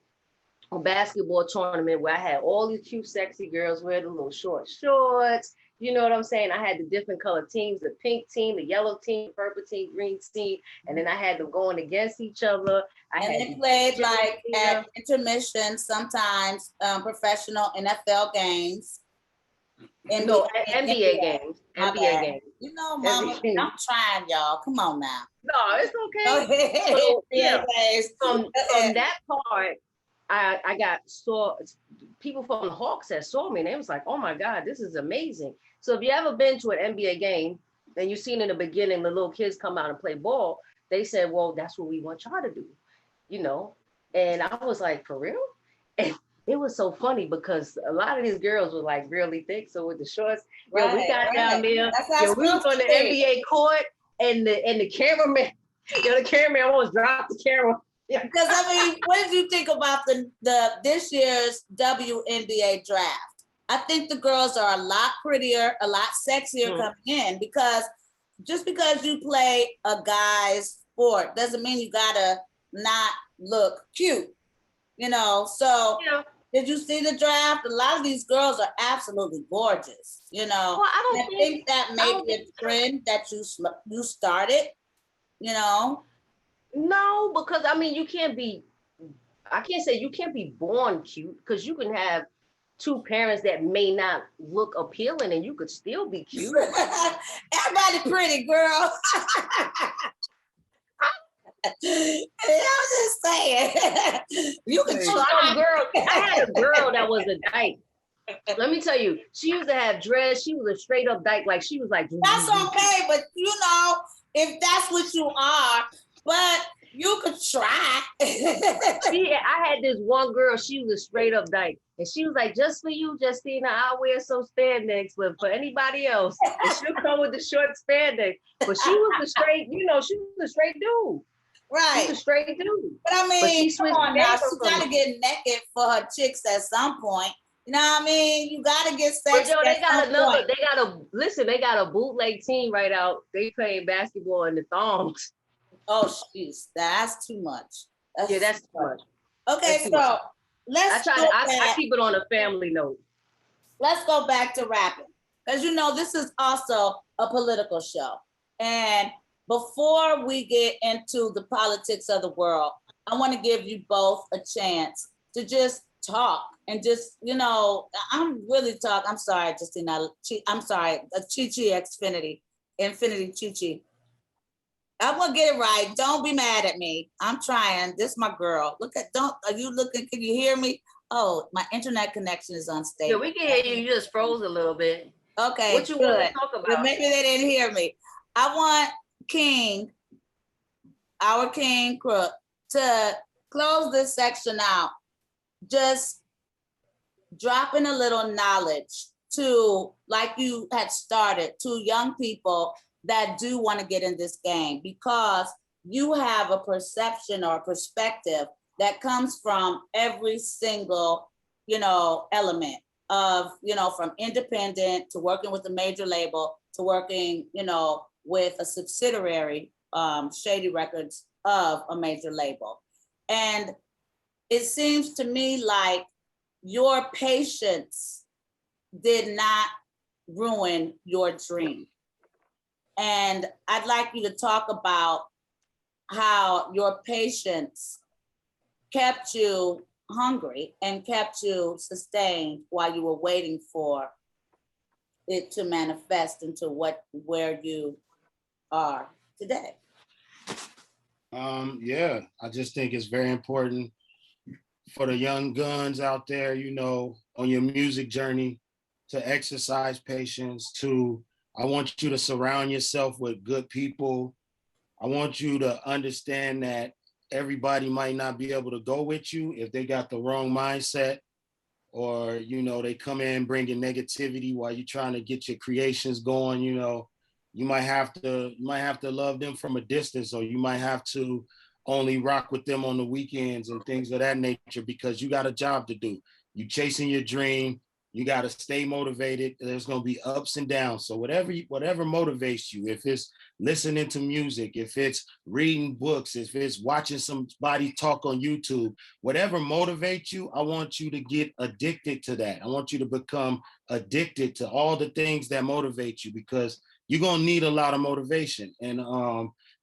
a basketball tournament where I had all these cute, sexy girls wear the little short shorts. You know what I'm saying? I had the different color teams, the pink team, the yellow team, purple team, green team, and then I had them going against each other. They played like at intermission, sometimes professional NFL games. NBA games. NBA games. Mama, I'm trying, y'all. Come on now. No, it's okay. So, yeah. From that part, I saw people from the Hawks that saw me, and they was like, "Oh my God, this is amazing." So if you ever been to an NBA game and you've seen in the beginning the little kids come out and play ball, they said, "Well, that's what we want y'all to do," And I was like, "For real?" And it was so funny because a lot of these girls were like really thick. So with the shorts, we got down there. We was on the NBA court, and the cameraman, the cameraman almost dropped the camera. Yeah. Because what did you think about this year's WNBA draft? I think the girls are a lot prettier, a lot sexier coming in because just because you play a guy's sport. Doesn't mean you gotta not look cute, you know. So Yeah. did you see the draft? A lot of these girls are absolutely gorgeous, you know. Well, I And don't I think that may be a trend that you started, you know. No, because I mean, I can't say you can't be born cute, because you can have two parents that may not look appealing and you could still be cute. Everybody pretty, girl. I'm just saying. You can Some try. girl, I had a girl that was a dyke. Let me tell you, she used to have dreads. She was a straight up dyke. Like she was like, That's okay, but you know, if that's what you are, but you could try. I had this one girl, she was a straight up dyke. And she was like, just for you, Justina, I'll wear some spandex, but for anybody else, and she'll come with the short spandex. But she was a straight, she was a straight dude. Right. She was a straight dude. But I mean, but she come switched on now, paper she from gotta me. get naked for her chicks at some point. You know what I mean? You gotta get But sex. yo, they got they got a bootleg team right out. They playing basketball in the thongs. Oh, jeez, that's too much. That's too much. Okay, so much. I keep it on a family note. Let's go back to rapping, because you know this is also a political show. And before we get into the politics of the world, I want to give you both a chance to just talk and just, I'm sorry, Justina. I'm sorry, Chi Chi Infiniti Chi Chi. I'm gonna get it right. Don't be mad at me. I'm trying. This is my girl. Are you looking? Can you hear me? Oh, my internet connection is unstable. Yeah, we can hear you. You just froze a little bit. Okay, what you want to talk about? Maybe they didn't hear me. I want our King Kurupt, to close this section out, just dropping a little knowledge to, like you had started, to young people that do want to get in this game, because you have a perception or perspective that comes from every single, element of, from independent to working with a major label to working, with a subsidiary, Shady Records, of a major label. And it seems to me like your patience did not ruin your dream. And I'd like you to talk about how your patience kept you hungry and kept you sustained while you were waiting for it to manifest into where you are today. Yeah, I just think it's very important for the young guns out there, on your music journey, to exercise patience. I want you to surround yourself with good people. I want you to understand that everybody might not be able to go with you if they got the wrong mindset, or, they come in bringing negativity while you're trying to get your creations going. You might have to love them from a distance, or you might have to only rock with them on the weekends and things of that nature, because you got a job to do. You chasing your dream. You got to stay motivated. There's going to be ups and downs. So whatever motivates you, if it's listening to music, if it's reading books, if it's watching somebody talk on YouTube, whatever motivates you, I want you to get addicted to that. I want you to become addicted to all the things that motivate you, because you're going to need a lot of motivation. And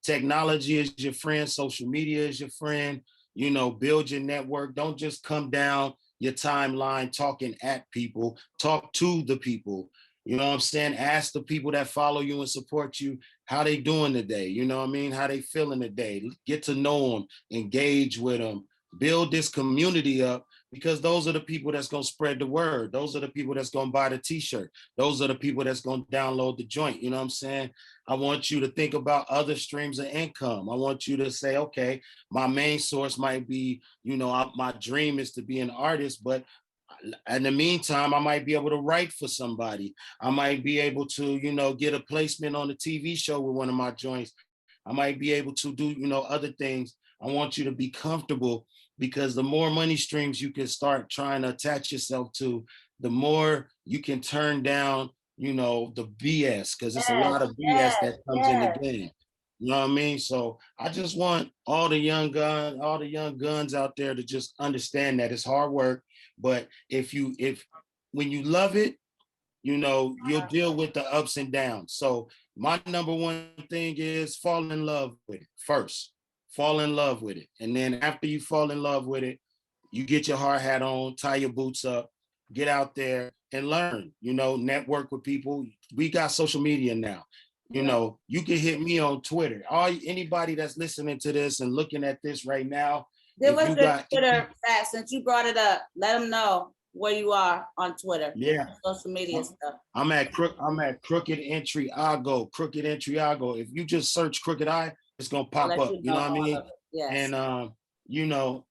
technology is your friend. Social media is your friend. Build your network. Don't just come down your timeline talking at people. Talk to the people. You know what I'm saying? Ask the people that follow you and support you how they doing today. You know what I mean? How they feeling today. Get to know them, engage with them, build this community up, because those are the people that's going to spread the word. Those are the people that's going to buy the t-shirt. Those are the people that's going to download the joint. You know what I'm saying? I want you to think about other streams of income. I want you to say, okay, my main source might be, my dream is to be an artist, but in the meantime, I might be able to write for somebody. I might be able to, get a placement on a TV show with one of my joints. I might be able to do, other things. I want you to be comfortable, because the more money streams you can start trying to attach yourself to, the more you can turn down, the BS, because it's a lot of BS that comes in the game. You know what I mean? So I just want all the young guns out there to just understand that it's hard work. But if when you love it, you know, you'll deal with the ups and downs. So my number one thing is fall in love with it first. Fall in love with it. And then after you fall in love with it, you get your hard hat on, tie your boots up, get out there and learn, you know, network with people. We got social media now. You know, you can hit me on Twitter. Anybody that's listening to this and looking at this right now, Give us your Twitter, since you brought it up. Let them know where you are on Twitter. Yeah, social media stuff. I'm at Crooked Entry Ago. Crooked Entry Ago. If you just search Crooked Eye, it's gonna pop up. You know what I mean? Yes. And you know,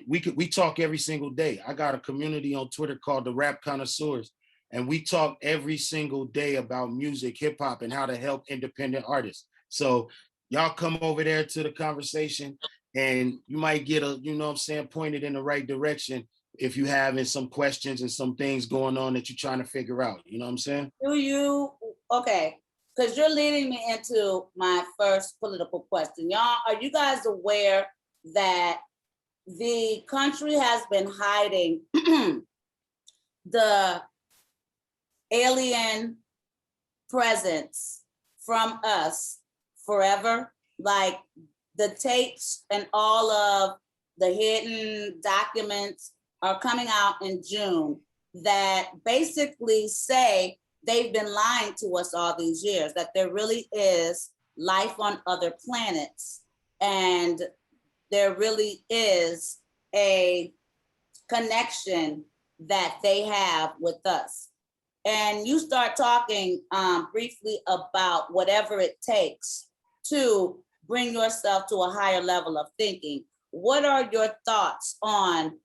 we talk every single day. I got a community on Twitter called the Rap Connoisseurs, and we talk every single day about music, hip hop, and how to help independent artists. So y'all come over there to the conversation, and you might get you know what I'm saying, pointed in the right direction if you having some questions and some things going on that you're trying to figure out. You know what I'm saying? Okay, because you're leading me into my first political question. Y'all, are you guys aware that the country has been hiding the alien presence from us forever? Like the tapes and all of the hidden documents are coming out in June that basically say they've been lying to us all these years, that there really is life on other planets. And there really is a connection that they have with us. And you start talking briefly about whatever it takes to bring yourself to a higher level of thinking. What are your thoughts on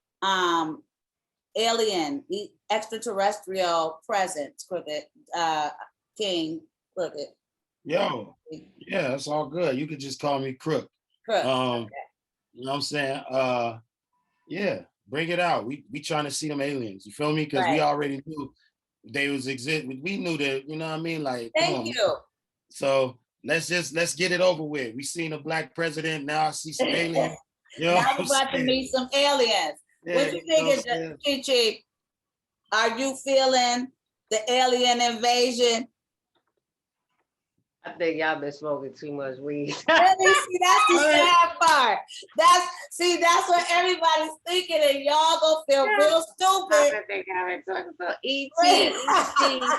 alien, extraterrestrial presence, Crooked, King Crooked? Yo, yeah, that's all good. You could just call me Crook. Okay. You know what I'm saying? Yeah, bring it out. We trying to see them aliens. You feel me? Because we already knew they was exist. We knew that, you know what I mean? Like, Thank you. So let's get it over with. We seen a black president, now I see some aliens. You know now we're about to meet some aliens. Yeah, what you think, Chi Chi? Are you feeling the alien invasion? I think y'all been smoking too much weed. Really? See, that's the sad part. That's what everybody's thinking, and y'all gonna feel real stupid. I think I've been talking about E.T.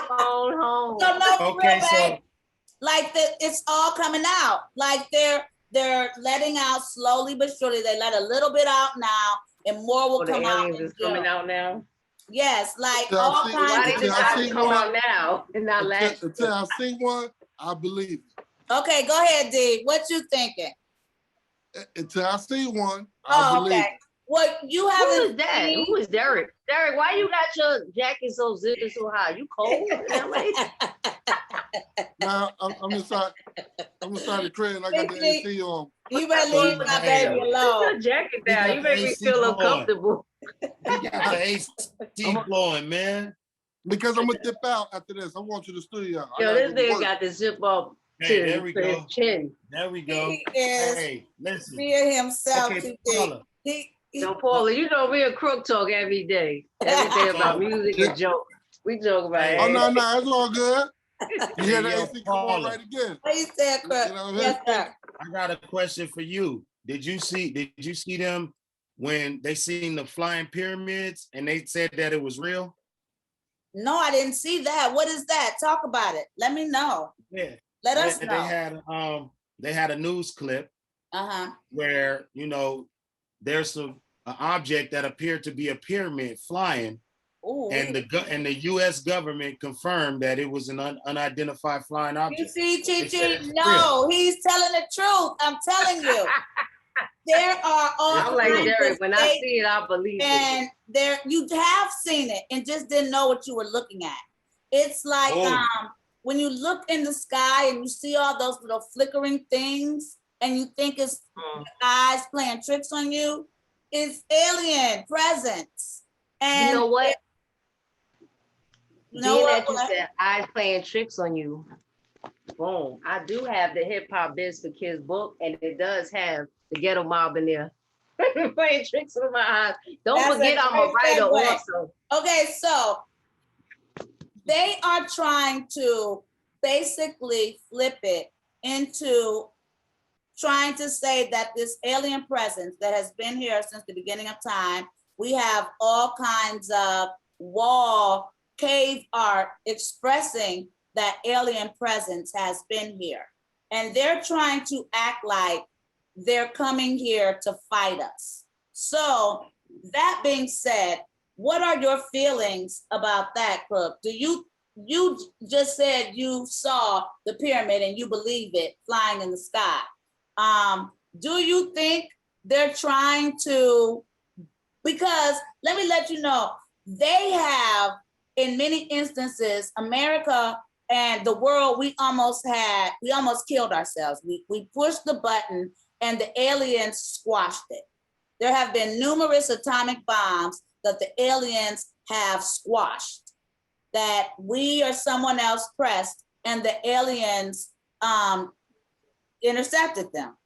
phone home. So no, okay, so like it's all coming out. Like they're letting out slowly but surely. They let a little bit out now, and more will come out. The aliens is coming out now. Yes, like all kinds. Why did it come out now and not last? Until I see one, I believe it. Okay, go ahead, D. What you thinking? Until I see one, I believe it. Well, you haven't. Who is that? Who is Derek? Derek, why you got your jacket so zipping so high? You cold? Now I'm inside the crib and I got the AC on. You better leave my baby alone. Put your jacket down. You make me feel uncomfortable. You got the AC blowing, man. Because I'm gonna dip out after this. I want you to studio. Yo, this nigga got the zip up to his chin. There we go. He is hey, listen. Fear himself. Okay, Paula. So Paula, you know me and Crook talk every day. Every day about music and joke. We joke about it. Oh no, it's all good. You hear the AC come on right again. What you said, Crook? Yes, sir. I got a question for you. Did you see them when they seen the flying pyramids and they said that it was real? No, I didn't see that. What is that? Talk about it. Let me know. Yeah. Let us know. They had a news clip where, you know, there's an object that appeared to be a pyramid flying. Ooh. And the U.S. government confirmed that it was an unidentified flying object. You see, Chi Chi? No, he's telling the truth. I'm telling you. There are all. I'm like Derek. When I see it, I believe it. And there, you have seen it and just didn't know what you were looking at. It's like when you look in the sky and you see all those little flickering things, and you think it's eyes playing tricks on you. It's alien presence. And you know what? You know what? You said eyes playing tricks on you. Boom. I do have the Hip Hop Biz for Kids book, and it does have the Ghetto Mob in there. Playing tricks with my eyes. Don't forget I'm a writer also. Okay, so they are trying to basically flip it into trying to say that this alien presence that has been here since the beginning of time, we have all kinds of wall cave art expressing that alien presence has been here. And they're trying to act like they're coming here to fight us. So that being said, what are your feelings about that, Crook? Do you just said you saw the pyramid and you believe it flying in the sky. Do you think they're trying to, because let me let you know, they have, in many instances, America and the world, we almost killed ourselves. We pushed the button and the aliens squashed it. There have been numerous atomic bombs that the aliens have squashed, that we or someone else pressed and the aliens intercepted them.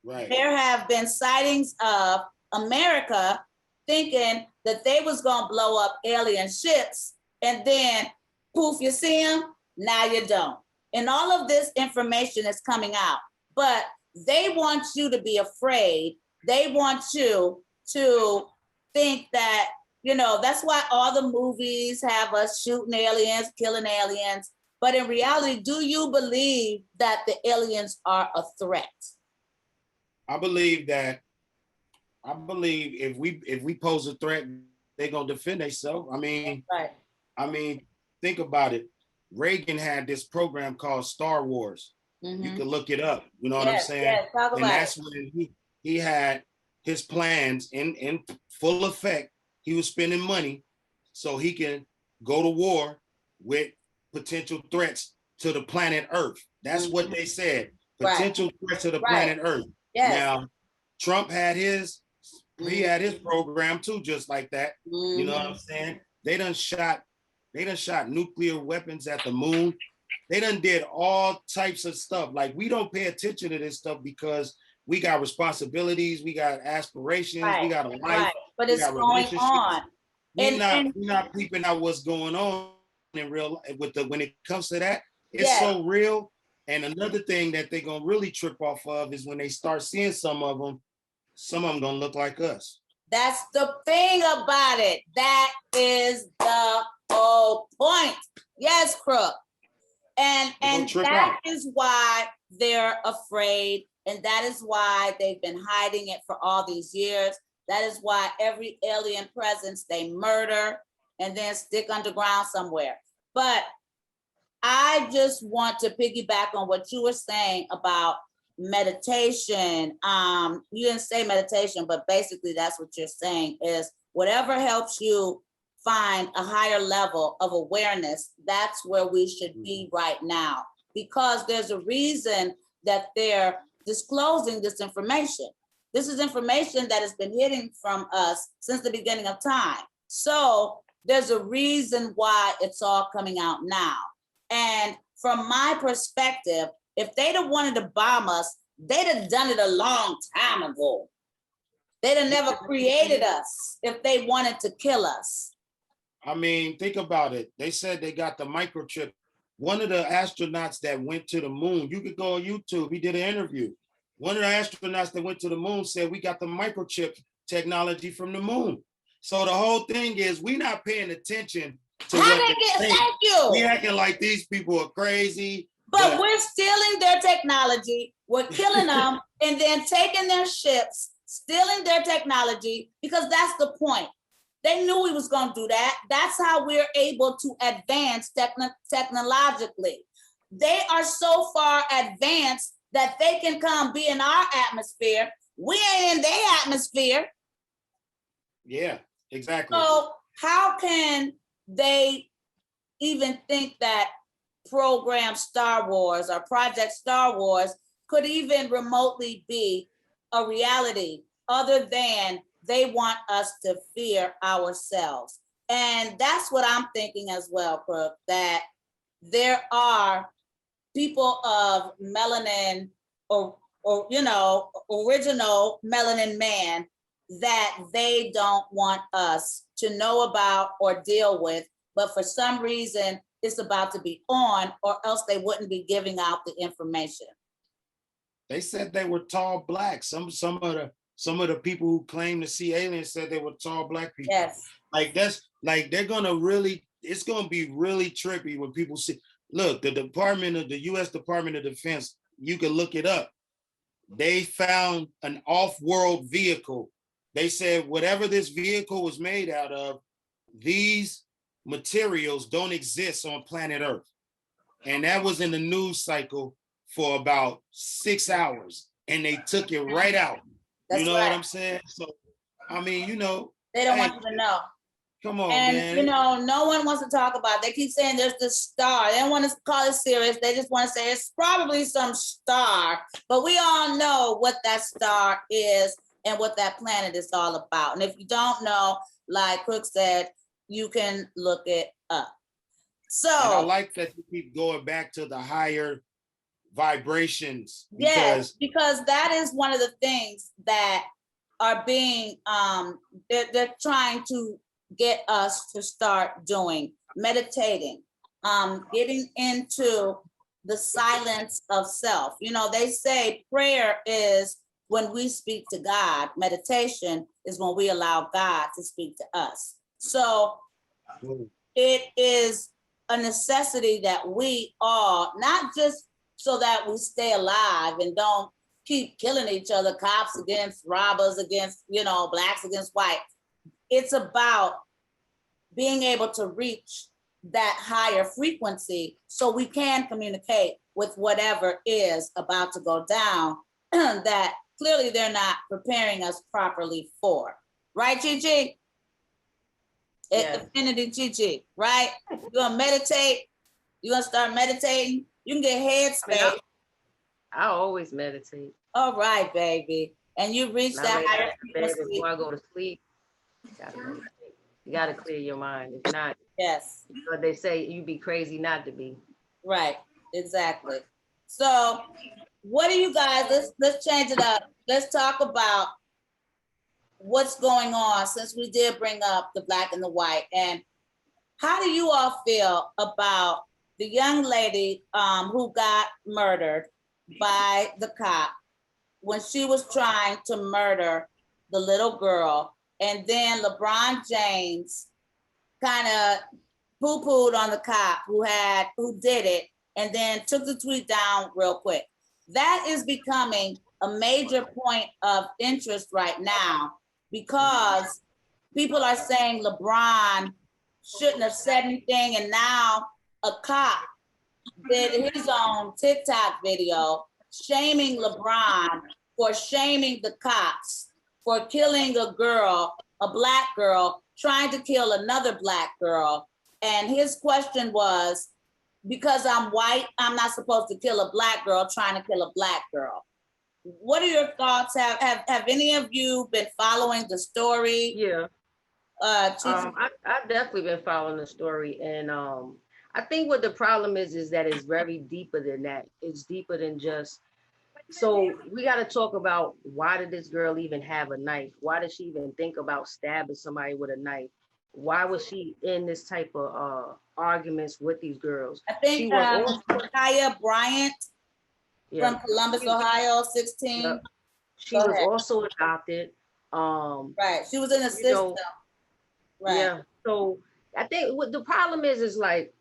Right. There have been sightings of America thinking that they was gonna blow up alien ships, and then poof, you see them, now you don't. And all of this information is coming out, but they want you to be afraid. They want you to think that, you know, that's why all the movies have us shooting aliens, killing aliens. But in reality, do you believe that the aliens are a threat? I believe if we pose a threat, they're gonna defend themselves. Right. Think about it. Reagan had this program called Star Wars. Mm-hmm. You can look it up. You know what I'm saying? Yes, talk about and that's when he had his plans in full effect. He was spending money so he can go to war with potential threats to the planet Earth. That's what they said. Potential threats to the planet Earth. Yes. Now, Trump had his program too, just like that. You know what I'm saying? They done shot nuclear weapons at the moon. They done did all types of stuff. Like, we don't pay attention to this stuff because we got responsibilities, we got aspirations, we got a life, but it's going on. We're not peeping out what's going on in real life when it comes to that. It's so real. And another thing that they're gonna really trip off of is when they start seeing some of them gonna look like us. That's the thing about it. That is the whole point. Yes, Crook. And that is why they're afraid. And that is why they've been hiding it for all these years. That is why every alien presence they murder and then stick underground somewhere. But I just want to piggyback on what you were saying about meditation. You didn't say meditation, but basically that's what you're saying is whatever helps you find a higher level of awareness, that's where we should be right now, because there's a reason that they're disclosing this information. This is information that has been hidden from us since the beginning of time. So there's a reason why it's all coming out now. And from my perspective, if they'd have wanted to bomb us, they'd have done it a long time ago. They'd have never created us if they wanted to kill us. I mean, think about it. They said they got the microchip. One of the astronauts that went to the moon, you could go on YouTube, he did an interview. One of the astronauts that went to the moon said, we got the microchip technology from the moon. So the whole thing is, we're not paying attention to Thank you. We acting like these people are crazy. But we're stealing their technology. We're killing them and then taking their ships, stealing their technology, because that's the point. They knew we was going to do that. That's how we're able to advance technologically. They are so far advanced that they can come be in our atmosphere. We ain't in their atmosphere. Yeah, exactly. So how can they even think that program Star Wars or Project Star Wars could even remotely be a reality other than they want us to fear ourselves? And that's what I'm thinking as well, Crook, that there are people of melanin or you know, original melanin man that they don't want us to know about or deal with, but for some reason it's about to be on, or else they wouldn't be giving out the information. They said they were tall black. Some of the people who claim to see aliens said they were tall black people. Yes. Like that's like they're gonna really, it's gonna be really trippy when people see. Look, the U.S. Department of Defense, you can look it up. They found an off-world vehicle. They said whatever this vehicle was made out of, these materials don't exist on planet Earth. And that was in the news cycle for about 6 hours. And they took it right out. That's you know right. what I'm saying? So, I mean, you know. They don't want you to know. Come on, and, man. You know, no one wants to talk about it. They keep saying there's this star. They don't want to call it serious. They just want to say it's probably some star. But we all know what that star is and what that planet is all about. And if you don't know, like Cook said, you can look it up. So and I like that you keep going back to the higher vibrations. Yes, because that is one of the things that are being, they're trying to get us to start doing, meditating, getting into the silence of self. You know, they say prayer is when we speak to God. Meditation is when we allow God to speak to us. So it is a necessity that we all, not just so that we stay alive and don't keep killing each other, cops against robbers, against, you know, blacks against white. It's about being able to reach that higher frequency so we can communicate with whatever is about to go down that clearly they're not preparing us properly for. Right, Chi Chi? Yes. Infiniti Chi Chi, right? You're gonna meditate, you're gonna start meditating, you can get headspace. I always meditate. All right, baby. And you reach that higher frequency. Before I go to sleep, you gotta clear your mind. If not, yes. But they say you'd be crazy not to be. Right, exactly. So what do you guys, let's change it up. Let's talk about what's going on, since we did bring up the black and the white. And how do you all feel about the young lady who got murdered by the cop when she was trying to murder the little girl? And then LeBron James kind of poo-pooed on the cop who did it, and then took the tweet down real quick. That is becoming a major point of interest right now, because people are saying LeBron shouldn't have said anything, and now a cop did his own TikTok video shaming LeBron for shaming the cops for killing a girl, a black girl, trying to kill another black girl. And his question was, because I'm white, I'm not supposed to kill a black girl trying to kill a black girl. What are your thoughts? Have any of you been following the story? Yeah. I've definitely been following the story, and I think what the problem is that it's very deeper than that. It's deeper than just. So we got to talk about, why did this girl even have a knife? Why did she even think about stabbing somebody with a knife? Why was she in this type of arguments with these girls? I think Kaya Bryant from Columbus, Ohio, 16. Yep. She was also adopted. Right, she was in the system. Right. Yeah. So I think what the problem is like,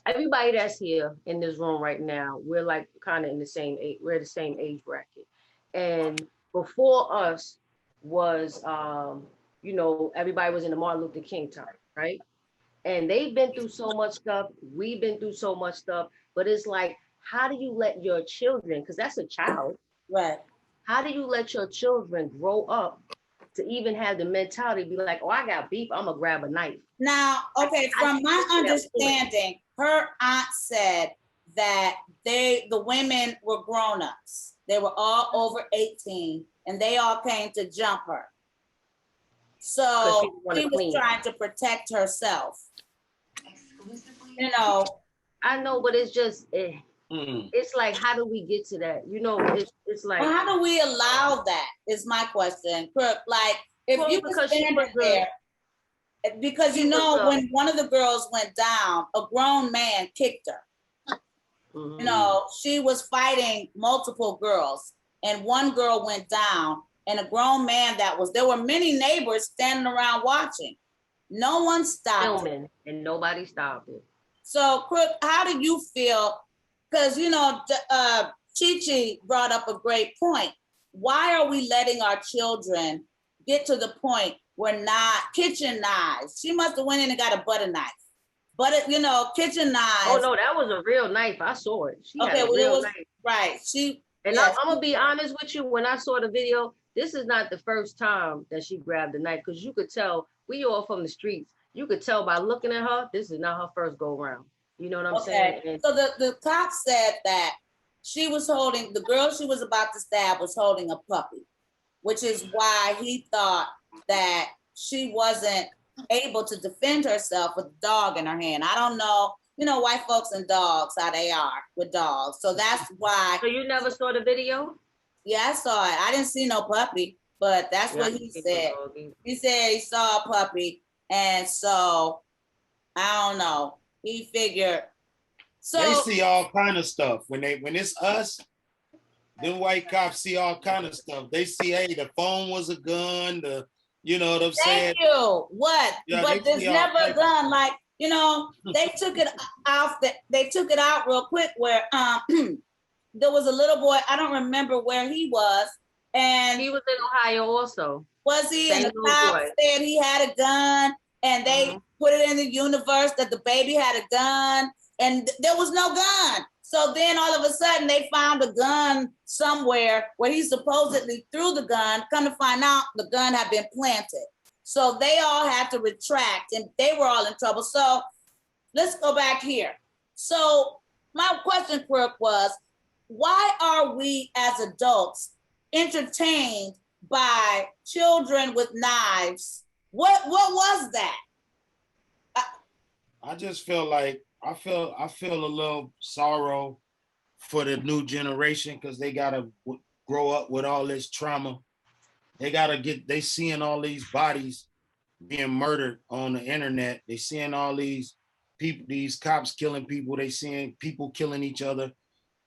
everybody that's here in this room right now, we're like kind of in the same age, we're the same age bracket. And before us was, you know, everybody was in the Martin Luther King time, right? And they've been through so much stuff. We've been through so much stuff. But it's like, how do you let your children, because that's a child. Right. How do you let your children grow up to even have the mentality to be like, oh, I got beef, I'm gonna grab a knife? Now, okay, from my understanding, her aunt said that the women were grown-ups. They were all over 18, and they all came to jump her. So she was trying to protect herself. You know. I know, but it's just, It's like, how do we get to that? You know, it's like. Well, how do we allow that? Is my question. Like, if you were standing there, because you know, when one of the girls went down, a grown man kicked her. You know, she was fighting multiple girls, and one girl went down, and a grown man there were many neighbors standing around watching. No one stopped it. And nobody stopped it. So, Crook, how do you feel? Because, you know, Chi Chi brought up a great point. Why are we letting our children get to the point where kitchen knives? She must have went in and got a butter knife. But, you know, kitchen knives. Oh, no, that was a real knife. I saw it. She had a real knife. Right. I'm going to be honest with you. When I saw the video, this is not the first time that she grabbed the knife, because you could tell, we all from the streets. You could tell by looking at her, this is not her first go round. You know what I'm saying? And so the cop said that the girl she was about to stab was holding a puppy, which is why he thought that she wasn't able to defend herself with a dog in her hand. I don't know, you know, white folks and dogs, how they are with dogs. So that's why. So you never saw the video? Yeah, I saw it. I didn't see no puppy, but that's what he said. He said he saw a puppy. And so, I don't know. He figured. So they see all kind of stuff. When it's us, them white cops see all kind of stuff. They see, hey, the phone was a gun, you know what I'm saying? Thank you. What? Yeah, but there's never a gun. Like, you know, they took it out real quick where there was a little boy, I don't remember where he was. And he was in Ohio also. Was he? And the cop said he had a gun, and they put it in the universe that the baby had a gun, and there was no gun. So then all of a sudden they found a gun somewhere where he supposedly threw the gun. Come to find out, the gun had been planted. So they all had to retract, and they were all in trouble. So let's go back here. So my question, Crook, was, why are we as adults entertained by children with knives? What was that? I just feel like I feel a little sorrow for the new generation, because they gotta grow up with all this trauma. They seeing all these bodies being murdered on the internet. They seeing all these people, these cops killing people. They seeing people killing each other.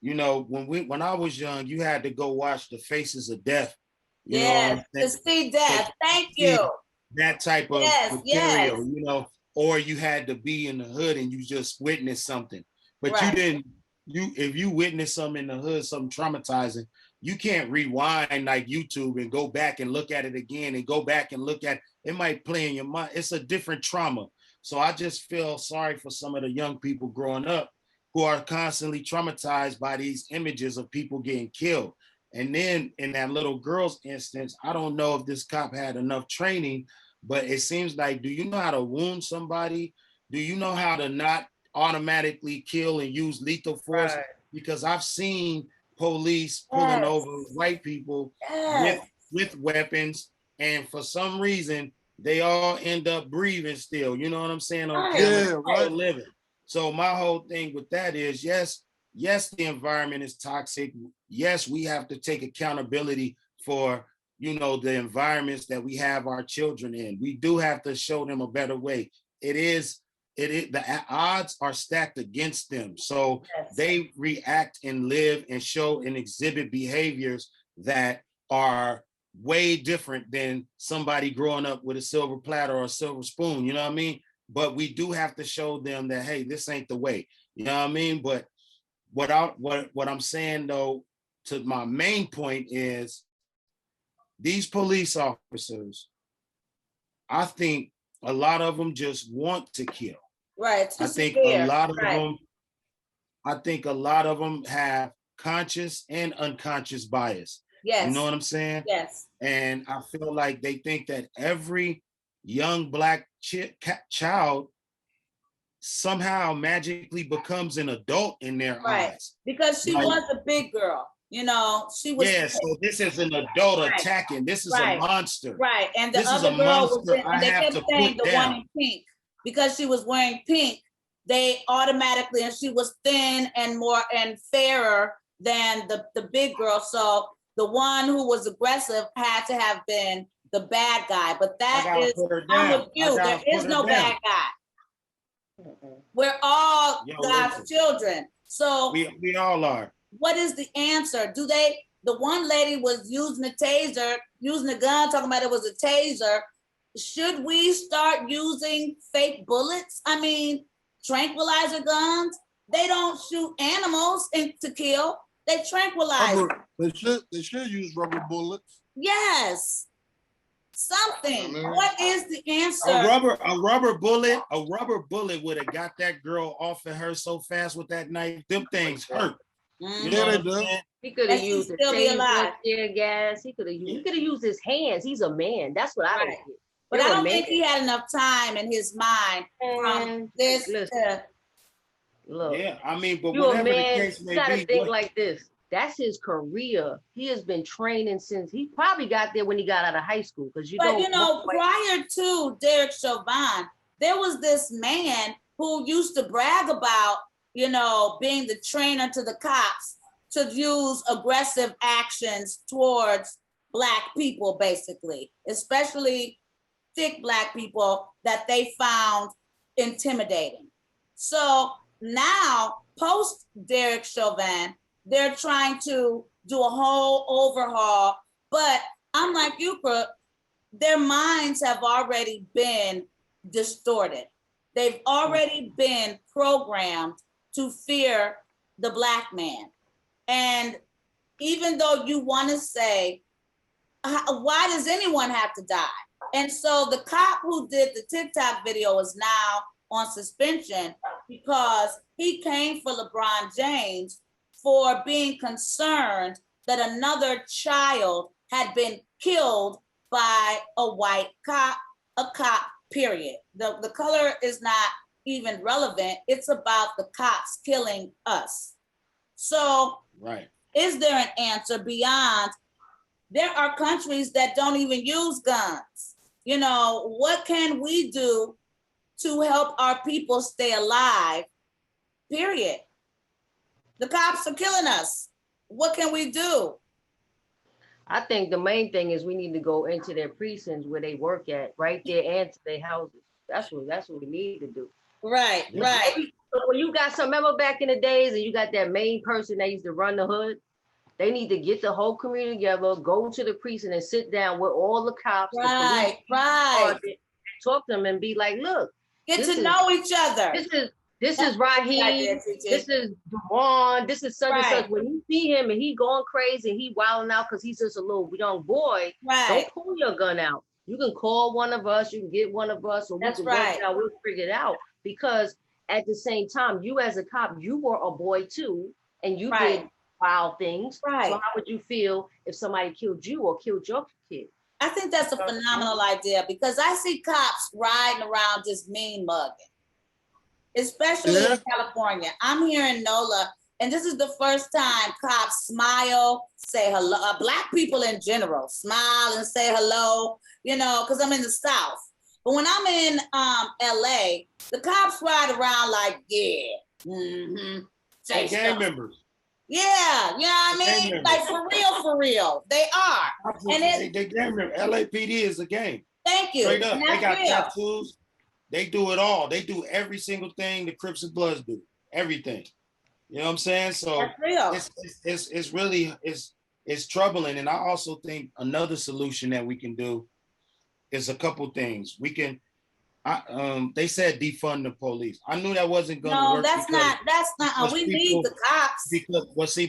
You know, when I was young, you had to go watch The Faces of Death. Yes, to see death. Thank you. That type of material, you know, or you had to be in the hood and you just witnessed something. But you didn't, if you witness something in the hood, something traumatizing, you can't rewind like YouTube and go back and look at it again and go back and look at it. It might play in your mind. It's a different trauma. So I just feel sorry for some of the young people growing up who are constantly traumatized by these images of people getting killed. And then in that little girl's instance, I don't know if this cop had enough training, but it seems like, do you know how to wound somebody? Do you know how to not automatically kill and use lethal force? Because I've seen police pulling over white people with weapons, and for some reason, they all end up breathing still. You know what I'm saying? On camera, living. So my whole thing with that is, yes, the environment is toxic. Yes, we have to take accountability for, you know, the environments that we have our children in. We do have to show them a better way. The odds are stacked against them. So they react and live and show and exhibit behaviors that are way different than somebody growing up with a silver platter or a silver spoon, you know what I mean? But we do have to show them that, hey, this ain't the way, you know what I mean? But what I'm saying though, to my main point is, these police officers, I think a lot of them just want to kill. Right. I think a lot of them have conscious and unconscious bias. Yes. You know what I'm saying? Yes. And I feel like they think that every young Black child somehow magically becomes an adult in their eyes. Because she was a big girl. You know, she was. Yeah, so this is an adult attacking. This is a monster. Right. And the other girl was in, and they kept saying the one in pink. Because she was wearing pink, they automatically, and she was thin and more and fairer than the big girl. So the one who was aggressive had to have been the bad guy. But that is, I'm with you. There is no bad guy. We're all God's children. So we all are. What is the answer? Do they? The one lady was using a taser, using a gun, talking about it was a taser. Should we start using fake bullets? I mean, tranquilizer guns. They don't shoot animals to kill. They tranquilize. They should use rubber bullets. Yes. Something. What is the answer? A rubber bullet would have got that girl off of her so fast with that knife. Them things hurt. Mm-hmm. You know what I'm saying? He could have used the taser, tear gas. He could have used his hands. He's a man. That's what I don't get. But I don't think he had enough time in his mind from this. Look, yeah, I mean, but you whatever a man, the case may you gotta be, think like this. That's his career. He has been training since he probably got there when he got out of high school. Because prior to Derek Chauvin, there was this man who used to brag about, being the trainer to the cops to use aggressive actions towards Black people, basically, especially thick Black people that they found intimidating. So now, post Derek Chauvin, they're trying to do a whole overhaul, but I'm like you, Kurupt, their minds have already been distorted. They've already been programmed to fear the Black man. And even though you want to say, why does anyone have to die? And so the cop who did the TikTok video is now on suspension because he came for LeBron James for being concerned that another child had been killed by a white cop, period. The color is not even relevant. It's about the cops killing us. So is there an answer beyond, there are countries that don't even use guns. What can we do to help our people stay alive, period? The cops are killing us. What can we do? I think the main thing is we need to go into their precincts where they work at, right there, and to their houses. That's what we need to do. Right. When you got some, remember back in the days, and you got that main person that used to run the hood. They need to get the whole community together, go to the precinct, and sit down with all the cops, the police, talk to them and be like, look, get to know each other. This is Raheem. This is Dewan. This is such and such. When you see him and he going crazy and he wilding out because he's just a little young boy, don't pull your gun out. You can call one of us. You can get one of us, or we can work it out. We'll figure it out. Because at the same time, you as a cop, you were a boy too, and you did wild things. So how would you feel if somebody killed you or killed your kid? I think that's a phenomenal idea because I see cops riding around just mean mugging. Especially in California. I'm here in NOLA, and this is the first time cops smile, say hello. Black people in general smile and say hello, because I'm in the South. But when I'm in LA, the cops ride around like, say gang members. Yeah, I mean? Like for real. They are. And they gang members. LAPD is a gang. Thank you. Straight up. They got tattoos. They do it all. They do every single thing the Crips and Bloods do. Everything. You know what I'm saying? So it's really troubling. And I also think another solution that we can do is a couple things. We can they said defund the police. I knew that wasn't going to work. No, that's not. We need the cops.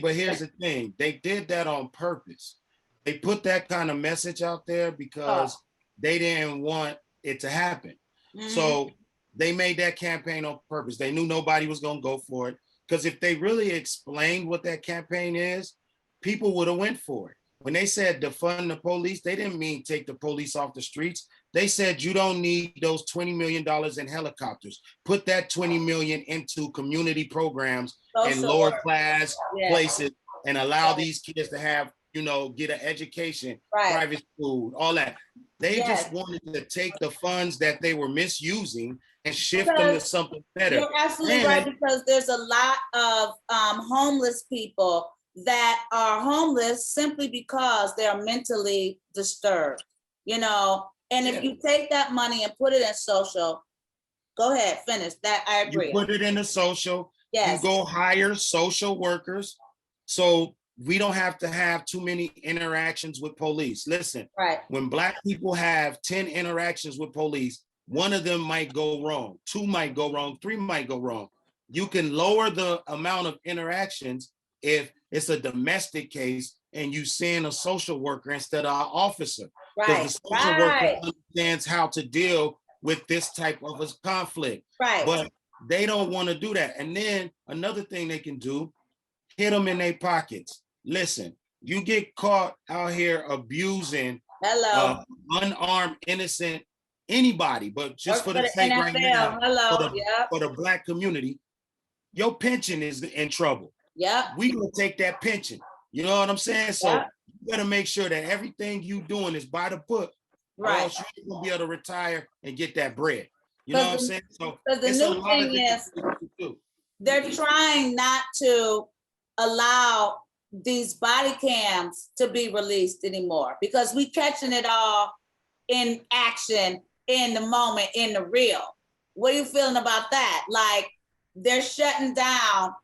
But here's the thing. They did that on purpose. They put that kind of message out there because they didn't want it to happen. So they made that campaign on purpose. They knew nobody was going to go for it. Because if they really explained what that campaign is, people would have went for it. When they said defund the police, they didn't mean take the police off the streets. They said you don't need those $20 million in helicopters. Put that $20 million into community programs in lower class places and allow these kids to have, get an education, private school, all that. They just wanted to take the funds that they were misusing and shift them to something better. You're absolutely right, because there's a lot of homeless people that are homeless simply because they're mentally disturbed, you know. And if you take that money and put it in social, go ahead, finish that. I agree. You put it in a social. Yes. You go hire social workers, so we don't have to have too many interactions with police. Listen, right. When Black people have 10 interactions with police, one of them might go wrong, 2 might go wrong, 3 might go wrong. You can lower the amount of interactions if it's a domestic case and you send a social worker instead of an officer. Because the social worker understands how to deal with this type of a conflict. Right. But they don't want to do that. And then another thing they can do, hit them in their pockets. Listen, you get caught out here abusing unarmed, innocent, anybody, but just for the sake right now, for the Black community, your pension is in trouble. Yeah. We gonna take that pension. You know what I'm saying? So you better make sure that everything you doing is by the book. Right. Or else you're gonna be able to retire and get that bread. You know what I'm saying? So the new thing is they're trying not to allow these body cams to be released anymore, because we catching it all in action, in the moment, in the real. What are you feeling about that? Like, they're shutting down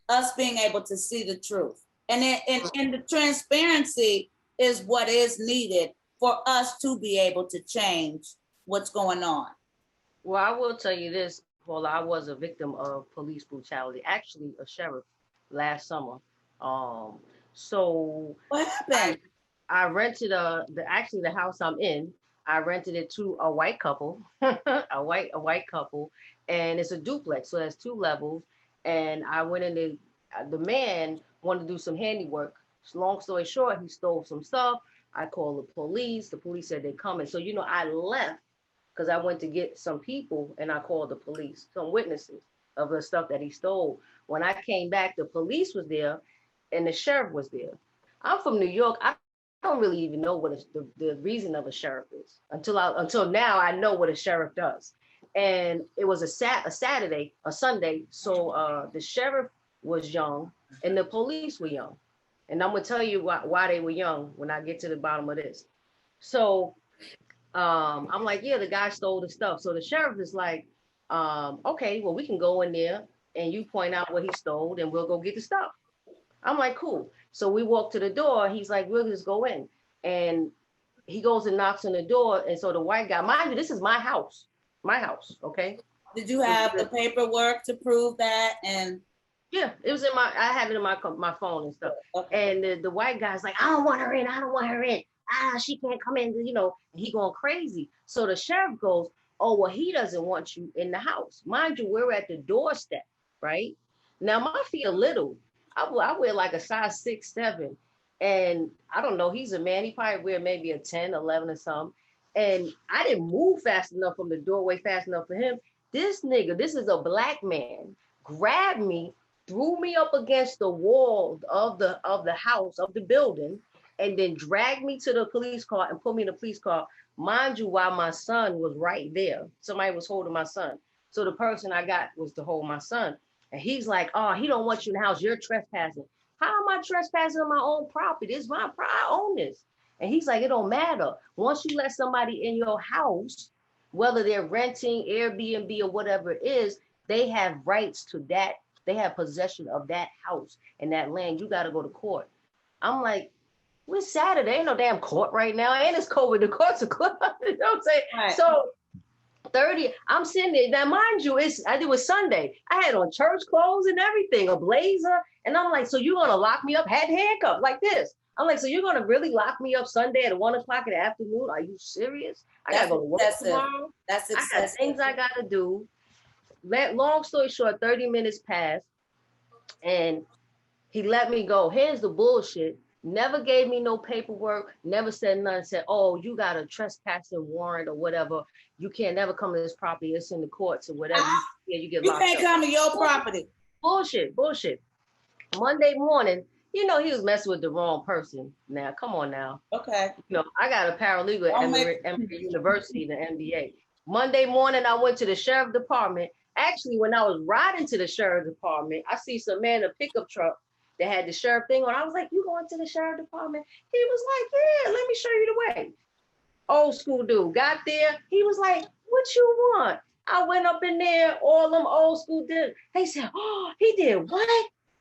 us being able to see the truth. And the transparency is what is needed for us to be able to change what's going on. Well, I will tell you this, Paula, I was a victim of police brutality, actually a sheriff last summer. So what happened? I rented the house I'm in. I rented it to a white couple, a white couple, and it's a duplex, so it has 2 levels. And I went in the man wanted to do some handiwork. Long story short, he stole some stuff. I called the police. The police said they're coming. So I left because I went to get some people, and I called the police, some witnesses of the stuff that he stole. When I came back, the police was there, and the sheriff was there. I'm from New York. I don't really even know what the reason of a sheriff is until now. I know what a sheriff does, and it was a Sunday. So the sheriff was young, and the police were young, and I'm gonna tell you why they were young when I get to the bottom of this. So I'm like, yeah, the guy stole the stuff. So the sheriff is like, okay, well, we can go in there and you point out what he stole, and we'll go get the stuff. I'm like, cool. So we walk to the door. He's like, we'll just go in. And he goes and knocks on the door. And so the white guy, mind you, this is my house, okay? Did you have the paperwork to prove that? And yeah, it was I have it in my phone and stuff. Okay. And the white guy's like, I don't want her in. She can't come in, and he going crazy. So the sheriff goes, oh, well, he doesn't want you in the house. Mind you, we're at the doorstep, right? Now, my feet are little. I wear like a size 6, 7. And I don't know, he's a man. He probably wear maybe a 10, 11 or something. And I didn't move fast enough from the doorway fast enough for him. This nigga, this is a Black man, grabbed me, threw me up against the wall of the house, of the building, and then dragged me to the police car and put me in the police car. Mind you, while my son was right there. Somebody was holding my son. So the person I got was to hold my son. And he's like, oh, he don't want you in the house. You're trespassing. How am I trespassing on my own property? It's my property. I own this. And he's like, it don't matter. Once you let somebody in your house, whether they're renting, Airbnb, or whatever it is, they have rights to that. They have possession of that house and that land. You got to go to court. I'm like, we're Saturday. Ain't no damn court right now. And it's COVID. The courts are closed. You know what I'm saying? Right. So 30, I'm sitting there. Now, mind you, it was Sunday. I had on church clothes and everything, a blazer. And I'm like, so you're going to lock me up? Had handcuffs like this. I'm like, so you're going to really lock me up Sunday at 1 o'clock in the afternoon? Are you serious? I got to go to work tomorrow. That's excessive. I got things I got to do. Long story short, 30 minutes passed. And he let me go. Here's the bullshit. Never gave me no paperwork, never said nothing, said, oh, you got a trespassing warrant or whatever. You can't never come to this property. It's in the courts or whatever. You get locked up. You can't come to your property. Bullshit. Monday morning, he was messing with the wrong person. Now, come on now. Okay. I got a paralegal at Emoe University, the MBA. Monday morning, I went to the sheriff department. Actually, when I was riding to the sheriff department, I see some man in a pickup truck that had the sheriff thing on. I was like, you going to the sheriff department? He was like, yeah, let me show you the way. Old school dude. Got there. He was like, what you want? I went up in there, all them old school did. They said, oh, he did what?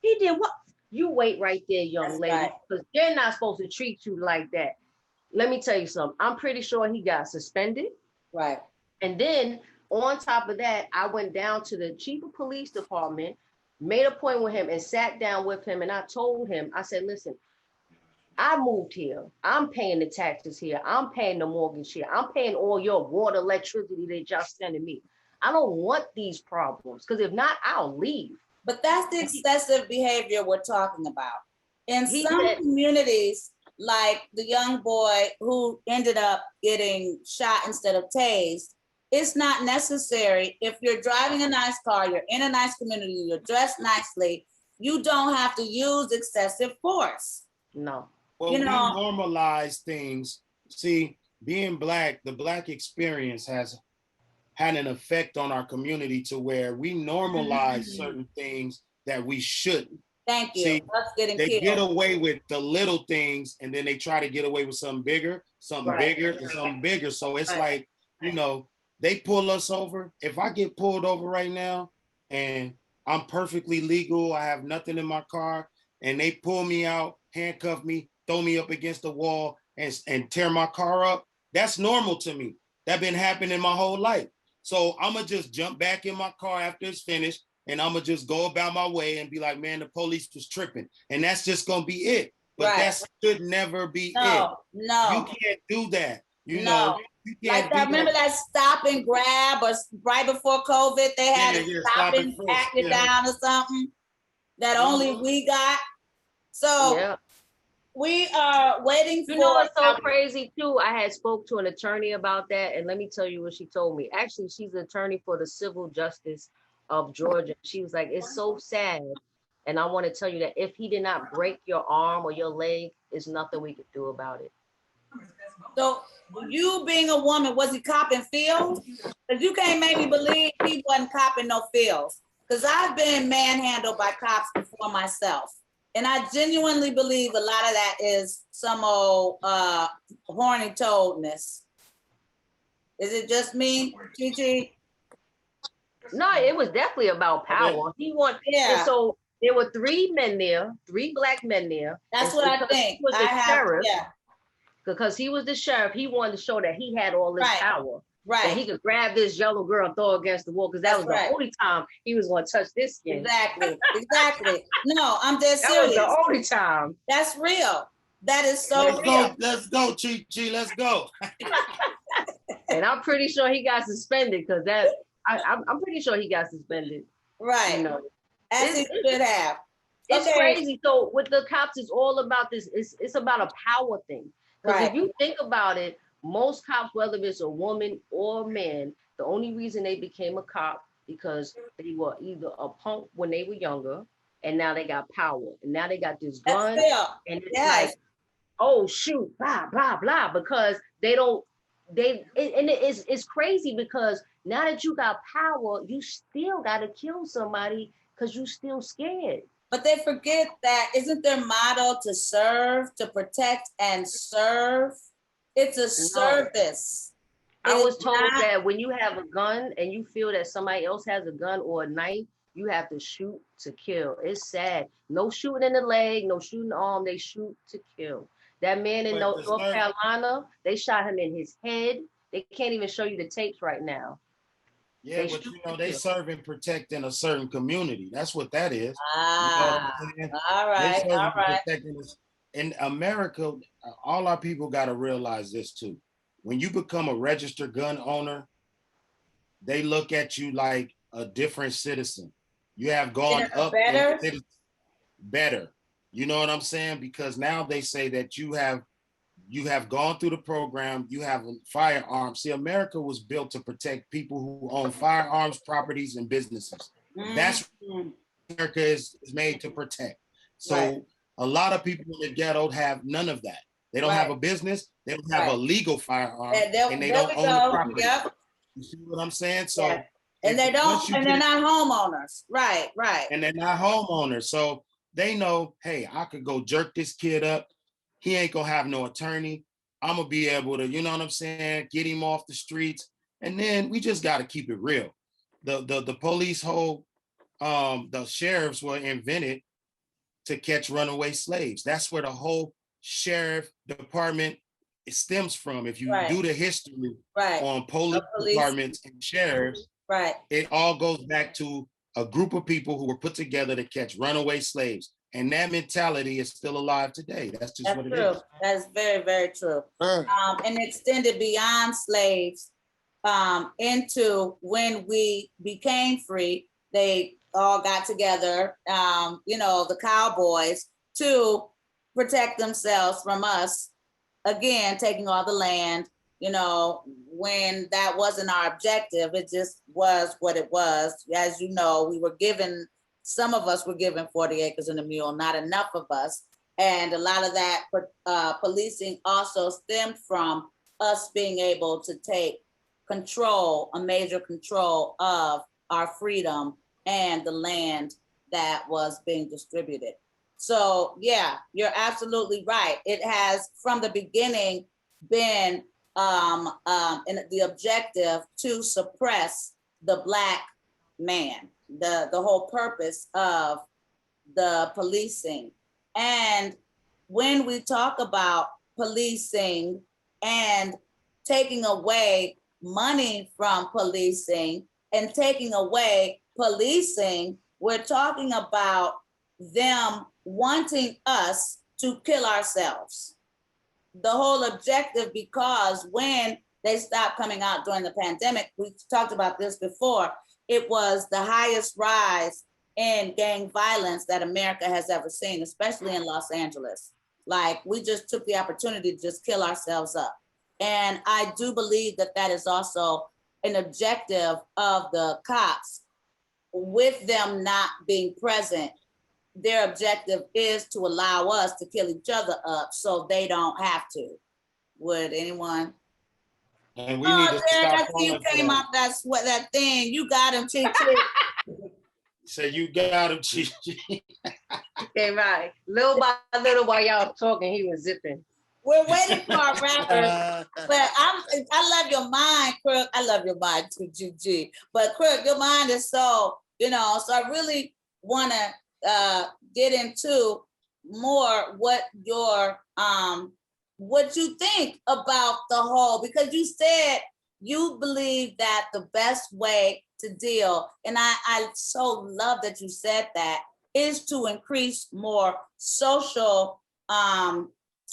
He did what? You wait right there, young lady, because they're not supposed to treat you like that. Let me tell you something. I'm pretty sure he got suspended. Right. And then on top of that, I went down to the chief of police department, made a point with him and sat down with him. And I told him, I said, listen, I moved here. I'm paying the taxes here. I'm paying the mortgage here. I'm paying all your water, electricity that y'all sending me. I don't want these problems, because if not, I'll leave. But that's the excessive behavior we're talking about. In some communities, like the young boy who ended up getting shot instead of tased, it's not necessary. If you're driving a nice car, you're in a nice community, you're dressed nicely, you don't have to use excessive force. No. Well, we normalize things. See, being Black, the Black experience has had an effect on our community to where we normalize certain things that we shouldn't. Thank you. See, they get away with the little things, and then they try to get away with something bigger, something bigger, and something bigger. So it's like, you know, they pull us over. If I get pulled over right now and I'm perfectly legal, I have nothing in my car, and they pull me out, handcuff me, throw me up against the wall, and tear my car up, that's normal to me. That's been happening my whole life. So I'm gonna just jump back in my car after it's finished, and I'm gonna just go about my way and be like, man, the police was tripping. And that's just gonna be it. But that should never be it. No. You can't do that. You know, you can't like I remember that stop and grab, or right before COVID, they had a stop and pat it down or something that only we got. So we are waiting for. You know, it's so crazy too. I had spoke to an attorney about that, and let me tell you what she told me. Actually, she's an attorney for the civil justice of Georgia. She was like, it's so sad. And I want to tell you that if he did not break your arm or your leg, there's nothing we could do about it. So you being a woman, was he copping feels? Because you can't make me believe he wasn't copping no feels. Because I've been manhandled by cops before myself. And I genuinely believe a lot of that is some old horny toadness. Is it just me, Chi Chi? No, it was definitely about power. He wanted, and so there were 3 men there, 3 Black men there. That's what I think. He was the sheriff. Because he was the sheriff, he wanted to show that he had all this power. Right. That he could grab this yellow girl and throw her against the wall, because that was the only time he was going to touch this skin. Exactly. No, I'm dead serious. That was the only time. That's real. That is so real. Let's go, Chi Chi. Let's go. And I'm pretty sure he got suspended, because I'm pretty sure he got suspended. Right. You know, as he should have. It's crazy. So with the cops, it's all about this. It's about a power thing. Because if you think about it, most cops, whether it's a woman or a man, the only reason they became a cop because they were either a punk when they were younger, and now they got power, and now they got this gun, and it's like, oh shoot, blah blah blah, because it's crazy, because now that you got power, you still got to kill somebody because you still scared. But they forget that isn't their motto to serve, to protect and serve? It's a service. I was told that when you have a gun and you feel that somebody else has a gun or a knife, you have to shoot to kill. It's sad. No shooting in the leg, no shooting the arm. They shoot to kill. That man in North Carolina, they shot him in his head. They can't even show you the tapes right now. Yeah, but you know, they serve and protect in a certain community. That's what that is. All right. In America, all our people got to realize this too. When you become a registered gun owner, they look at you like a different citizen. You have gone up better. You know what I'm saying? Because now they say that you have gone through the program, you have a firearm. See, America was built to protect people who own firearms, properties, and businesses. That's what America is made to protect. So a lot of people in the ghetto have none of that. They don't have a business, they don't have a legal firearm, and they don't own the property. You see what I'm saying? So, Yeah. And they don't, and they're not homeowners. Right, right. And they're not homeowners. So they know, hey, I could go jerk this kid up. He ain't gonna have no attorney. I'm gonna be able to, you know what I'm saying, get him off the streets. And then we just gotta keep it real. The police the sheriffs were invented to catch runaway slaves. That's where the whole sheriff department stems from. If you do the history on police departments and sheriffs, it all goes back to a group of people who were put together to catch runaway slaves. And that mentality is still alive today. That's just what it is. That's very, very true. And extended beyond slaves into when we became free. They all got together, you know, the cowboys, to protect themselves from us, again, taking all the land, you know, when that wasn't our objective. It just was what it was. As you know, we were given, some of us were given 40 acres and a mule, not enough of us. And a lot of that policing also stemmed from us being able to take control, a major control of our freedom and the land that was being distributed. So yeah, you're absolutely right. It has from the beginning been in the objective to suppress the Black man, the whole purpose of the policing. And when we talk about policing and taking away money from policing and taking away policing, we're talking about them wanting us to kill ourselves. The whole objective, because when they stopped coming out during the pandemic, we talked about this before, it was the highest rise in gang violence that America has ever seen, especially in Los Angeles. Like, we just took the opportunity to just kill ourselves up. And I do believe that that is also an objective of the cops. With them not being present, their objective is to allow us to kill each other up so they don't have to. Would anyone? And we need to Derek, stop I see you came off that thing. You got him, Chi Chi. So you got him, Chi Chi. Came out. Little by little while y'all talking, he was zipping. We're waiting for our rappers, but I love your mind, Crook. I love your mind too, GG. But Crook, your mind is so, you know, so I really want to get into more what your what you think about the whole, because you said you believe that the best way to deal, and I so love that you said that, is to increase more social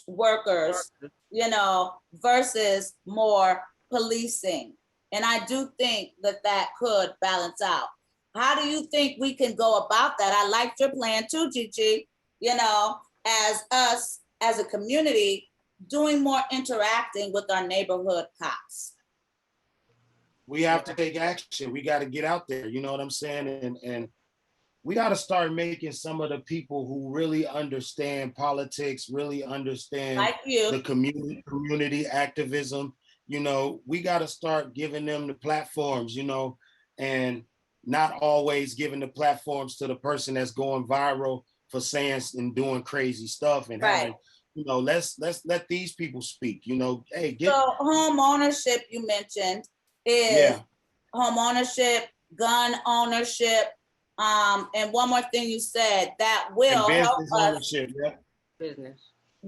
workers, you know, versus more policing. And I do think that that could balance out. How do you think we can go about that? I liked your plan too, Gigi, you know, as us, as a community, doing more interacting with our neighborhood cops. We have to take action. We got to get out there, you know what I'm saying? And we got to start making some of the people who really understand politics, really understand like you, the community activism. You know, we got to start giving them the platforms, you know, and not always giving the platforms to the person that's going viral for saying and doing crazy stuff and having, you know, let's let these people speak, you know. Hey, so home ownership you mentioned is home ownership, gun ownership, and one more thing you said that will help us.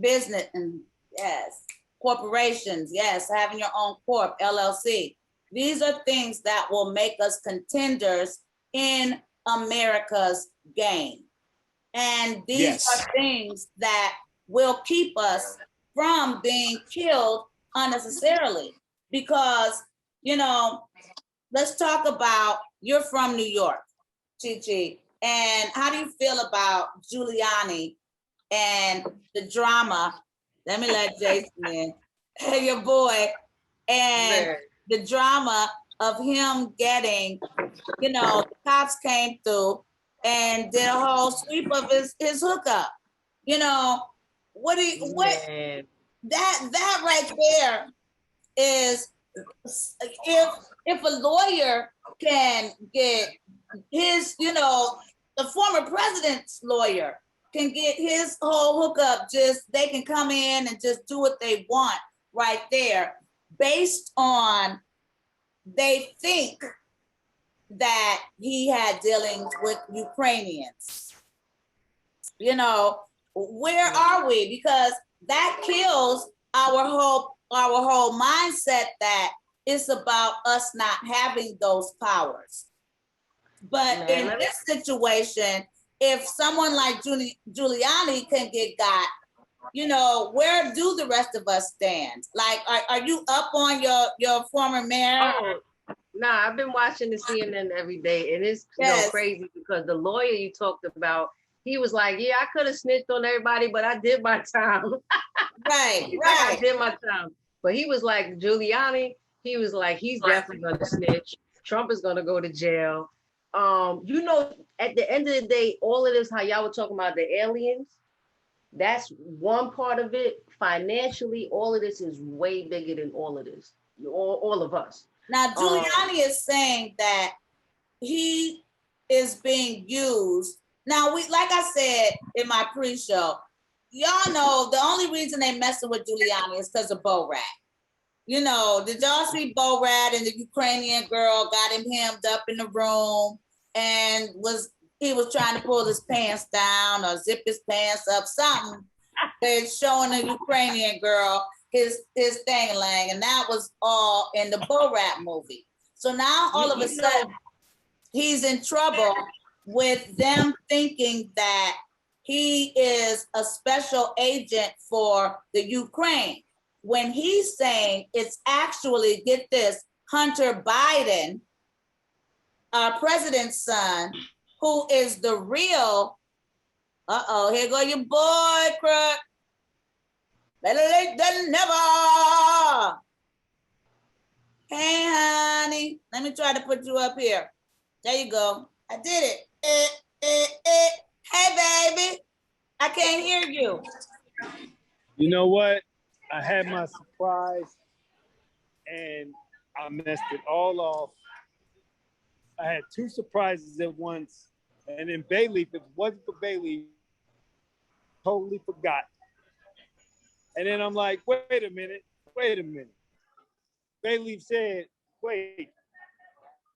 Business, and yes, corporations, yes, having your own corp, LLC. These are things that will make us contenders in America's game. And these are things that will keep us from being killed unnecessarily. Because, you know, let's talk about, you're from New York, Chi Chi, and how do you feel about Giuliani and the drama? Let me let Jason in, your boy, and the drama of him getting, you know, the cops came through and did a whole sweep of his hookup. You know, what that right there is if a lawyer can get his, the former president's lawyer can get his whole hookup, just they can come in and just do what they want right there based on they think that he had dealings with Ukrainians. Where are we? Because that kills our whole mindset that it's about us not having those powers. But in this situation, if someone like Giuliani can get got, where do the rest of us stand? Like, are you up on your former mayor? Oh, nah, I've been watching the CNN every day, and it's crazy because the lawyer you talked about, he was like, yeah, I could have snitched on everybody, but I did my time. Right. I did my time. But he was like, Giuliani, he was like, he's definitely going to snitch. Trump is going to go to jail. At the end of the day, all of this, how y'all were talking about the aliens, that's one part of it. Financially, all of this is way bigger than all of this, all of us. Now, Giuliani is saying that he is being used. Now, like I said in my pre-show, y'all know the only reason they messing with Giuliani is because of Bo Rat. Did y'all see Bo Rat and the Ukrainian girl got him hemmed up in the room and he was trying to pull his pants down or zip his pants up, something. They're showing the Ukrainian girl his thing-a-lang, and that was all in the Bo Rat movie. So now all of a sudden he's in trouble with them thinking that he is a special agent for the Ukraine, when he's saying it's actually, get this, Hunter Biden, our president's son, who is the real, here go your boy, Crook. Better late than never. Hey, honey, let me try to put you up here. There you go. I did it. Hey, baby, I can't hear you. You know what? I had my surprise and I messed it all off. I had two surprises at once. And then Bailey, if it wasn't for Bailey, totally forgot. And then I'm like, wait a minute. Bailey said, wait,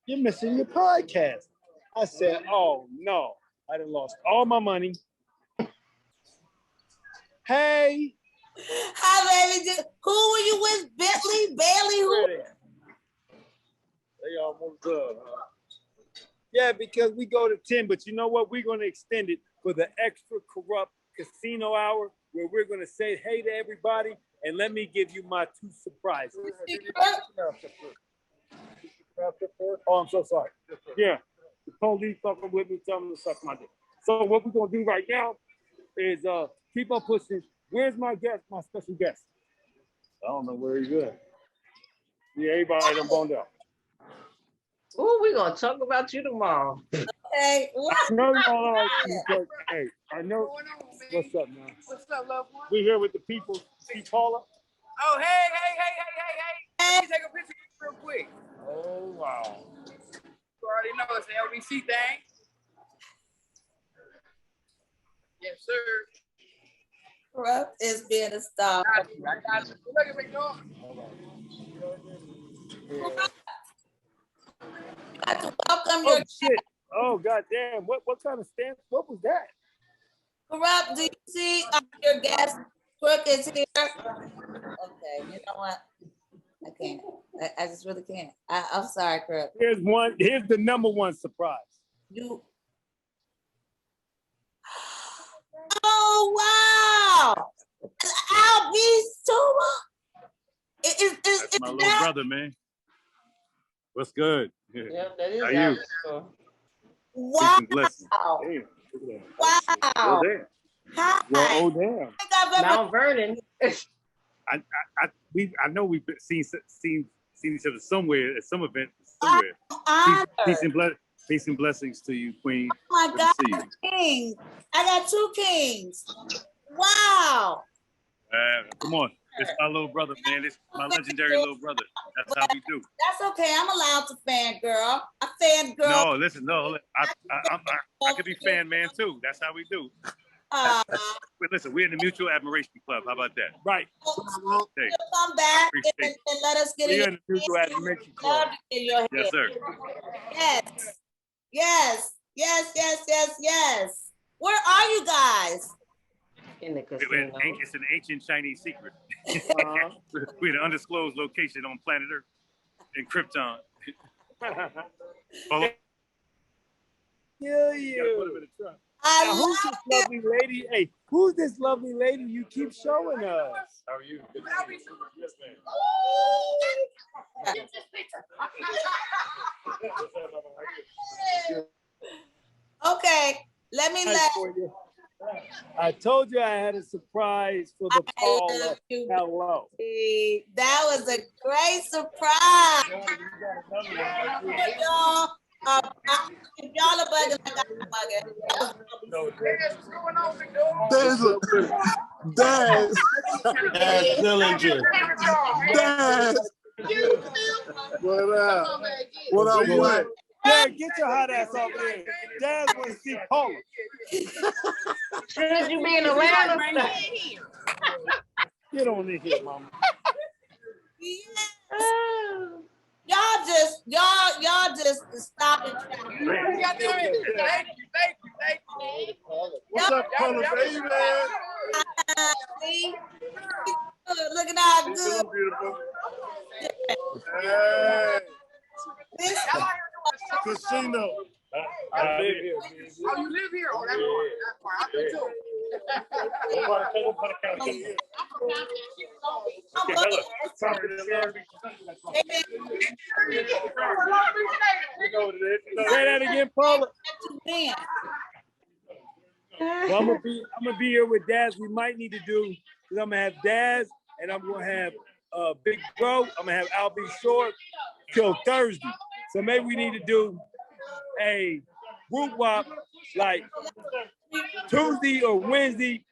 you're missing your podcast. I said, oh no, I done lost all my money. Hey. Hi, baby. Who were you with? Bentley? Bailey? Who? They almost done. Yeah, because we go to 10, but you know what? We're going to extend it for the extra corrupt casino hour where we're going to say hey to everybody. And let me give you my two surprises. Oh, I'm so sorry. Yeah, the police fucking with me, telling me to suck my dick. So what we're going to do right now is keep on pushing. Where's my guest, my special guest? I don't know where he's at. Yeah, everybody done boned out. Oh, we're going to talk about you tomorrow. Hey, I know y'all are. Hey, I know. What's up, man? What's up, loved one? We here with the people. See Paula? Oh, hey. Let me take a picture real quick. Oh, wow. You already know it's an LBC thing. Yes, sir. Kurupt is being a star. I got you. Look at me, dog. Welcome Oh, your shit. Oh, goddamn. What kind of stamp? What was that? Kurupt. Do you see your guest? Crook is here. Okay, you know what? I can't. I just really can't. I'm sorry, Crook. Here's the number one surprise. You. Oh wow! Al B.Sure. That's my little brother, man. What's good? Yeah, that is How you? Wow! Damn, Wow! Oh damn! Hi. Well, oh damn! Mount Vernon. I know we've seen each other somewhere at some event somewhere. Peace and blessings to you, Queen. Oh my God, king! I got two kings. Wow! Come on. It's my little brother, man. It's my legendary little brother. That's how we do. That's okay. I'm allowed to fangirl. I fangirl. No, listen, no. I could be fan man too. That's how we do. But listen, we're in the Mutual Admiration Club. How about that? Right. Hey, come back and let us get in the Mutual Admiration Club. Yes, sir. Yes. Where are you guys? In the casino. It's an ancient Chinese secret. We're in an undisclosed location on planet Earth in Krypton. Yeah. Now, who's this lovely lady? Hey, who's this lovely lady you keep showing us? How are you? Good to see you. Yes, ma'am. Okay, let me let. I told you I had a surprise for the Paula. Hello. That was a great surprise. If y'all are bugging, like I'm bugging. Daz Dillinger. Daz. What up? What up, boy? Dad, get your hot ass over there. Daz want to see Paula. Should you be in Atlanta? Get on in here, mama. Y'all just stop it. What's up, Paula, baby? See? Look at how good. Hey. This Casino. I live here. Oh, you live here? Oh, that's right. That's right. I do too. Say that again, Paula. Well, I'm gonna be here with Daz. We might need to do because I'm gonna have Daz and I'm gonna have Big Bro. I'm gonna have Al B.Sure till Thursday. So maybe we need to do a group wop like Tuesday or Wednesday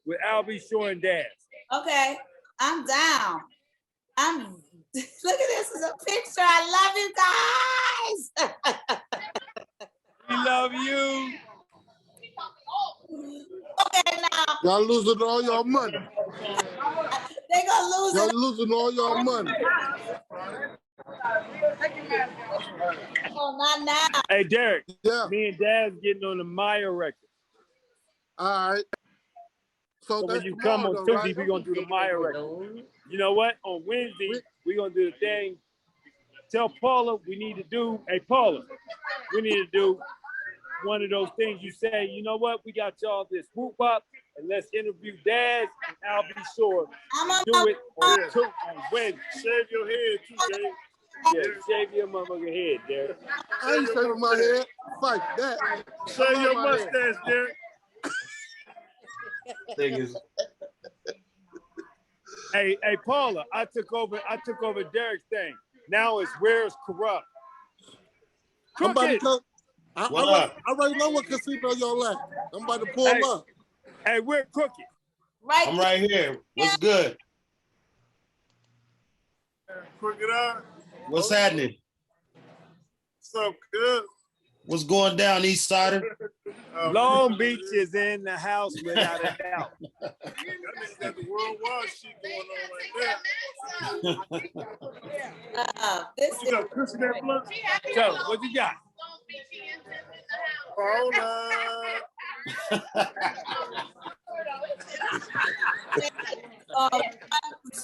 with Al B.Sure and Daz. Okay, I'm down. Look at this is a picture. I love you guys. We love you. Okay, now. Y'all losing all y'all money. They gonna lose Y'all it. losing all y'all money. Oh, not now. Hey, Derek. Yeah. Me and Daz getting on the Maya record. All right. So when you come on Tuesday, we're going to do the Maya record. You know what? On Wednesday, we're going to do the thing. Tell Paula we need to do, hey, Paula, we need to do one of those things you say, you know what? We got y'all this whoop up, and let's interview Daz and I'll be sure to do it on Wednesday. Shave your head, too, Dave. Yeah, shave your motherfucking head, Derek. I ain't shaving my head. Fight that. Shave your mustache, Derek. Hey, Paula, I took over Derek's thing. Now it's Where's Kurupt. I'm about to come. I already know what casino y'all at. I'm about to pull up. Hey, we're Crooked. Right. I'm right here. What's good? Crooked up. What's happening? What's up, good? What's going down, East Sider? Long Beach is in the house without a doubt. Got the worldwide shit going on right there. This You got Chris in that blood? So, what you got?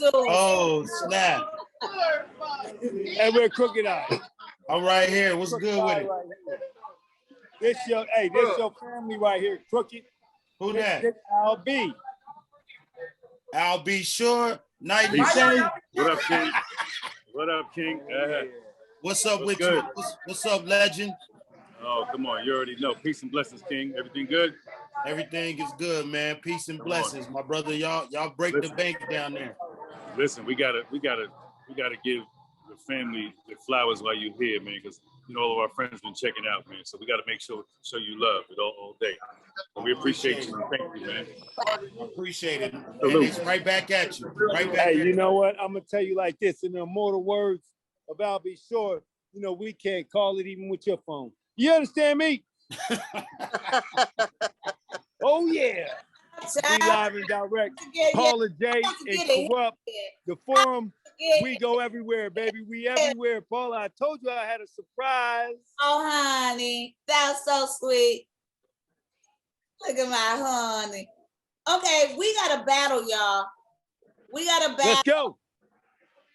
Oh, snap. Hey, we're Crooked Eye. I'm right here. What's good with it? Right this your family right here, Crooked. Who that? Al B. I'll be sure. Night and day. What up, King? What up, King? What's up with you? What's up, legend? Oh, come on. You already know. Peace and blessings, King. Everything good? Everything is good, man. Peace and blessings. My brother, y'all break the bank down there. Listen, we gotta give the family the flowers while you're here, man, because all of our friends been checking out, man. So we got to make sure show you love all day. So we appreciate you. Thank you, man. Appreciate it. And Salute. it's right back at you. Right back Hey, at you know what? I'm gonna tell you like this. In the immortal words of B.Sure, we can't call it even with your phone. You understand me? Oh yeah. We live and direct. Paula Jai Kurupt, the forum. We go everywhere, baby. We everywhere. Paula, I told you I had a surprise. Oh, honey, that's so sweet. Look at my honey. Okay, we got a battle, y'all. We got a battle. Let's go.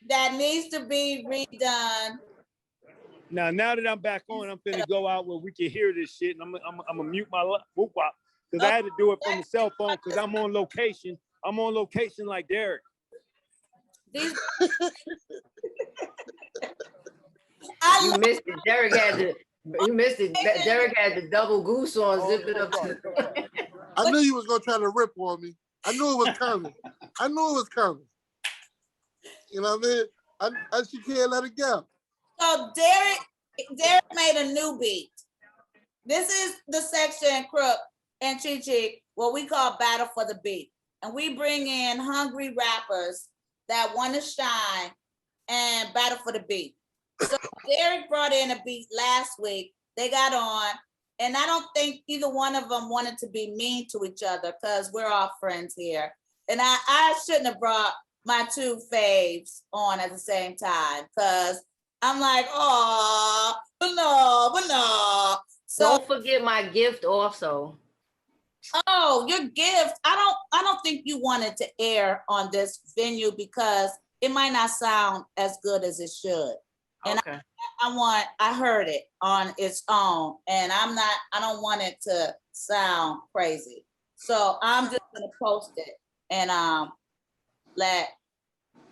That needs to be redone. Now that I'm back on, I'm finna go out where we can hear this shit, and I'm gonna mute my whoop wop because I had to do it from the cell phone because I'm on location. I'm on location like Derek. You missed it. Derek had the. You missed it. Derek had the double goose on, zip it up. I knew you was gonna try to rip on me. I knew it was coming. I knew it was coming. You know what I mean? I she can't let it go. So Derek made a new beat. This is the section, Kurupt and Chi Chi, what we call Battle for the Beat. And we bring in hungry rappers that want to shine and battle for the beat. So Derek brought in a beat last week. They got on, and I don't think either one of them wanted to be mean to each other because we're all friends here. And I shouldn't have brought my two faves on at the same time because I'm like, oh, but no. So, Don't forget my gift also. Oh, your gift. I don't think you wanted to air on this venue because it might not sound as good as it should. And okay. I heard it on its own, and I don't want it to sound crazy. So I'm just gonna post it and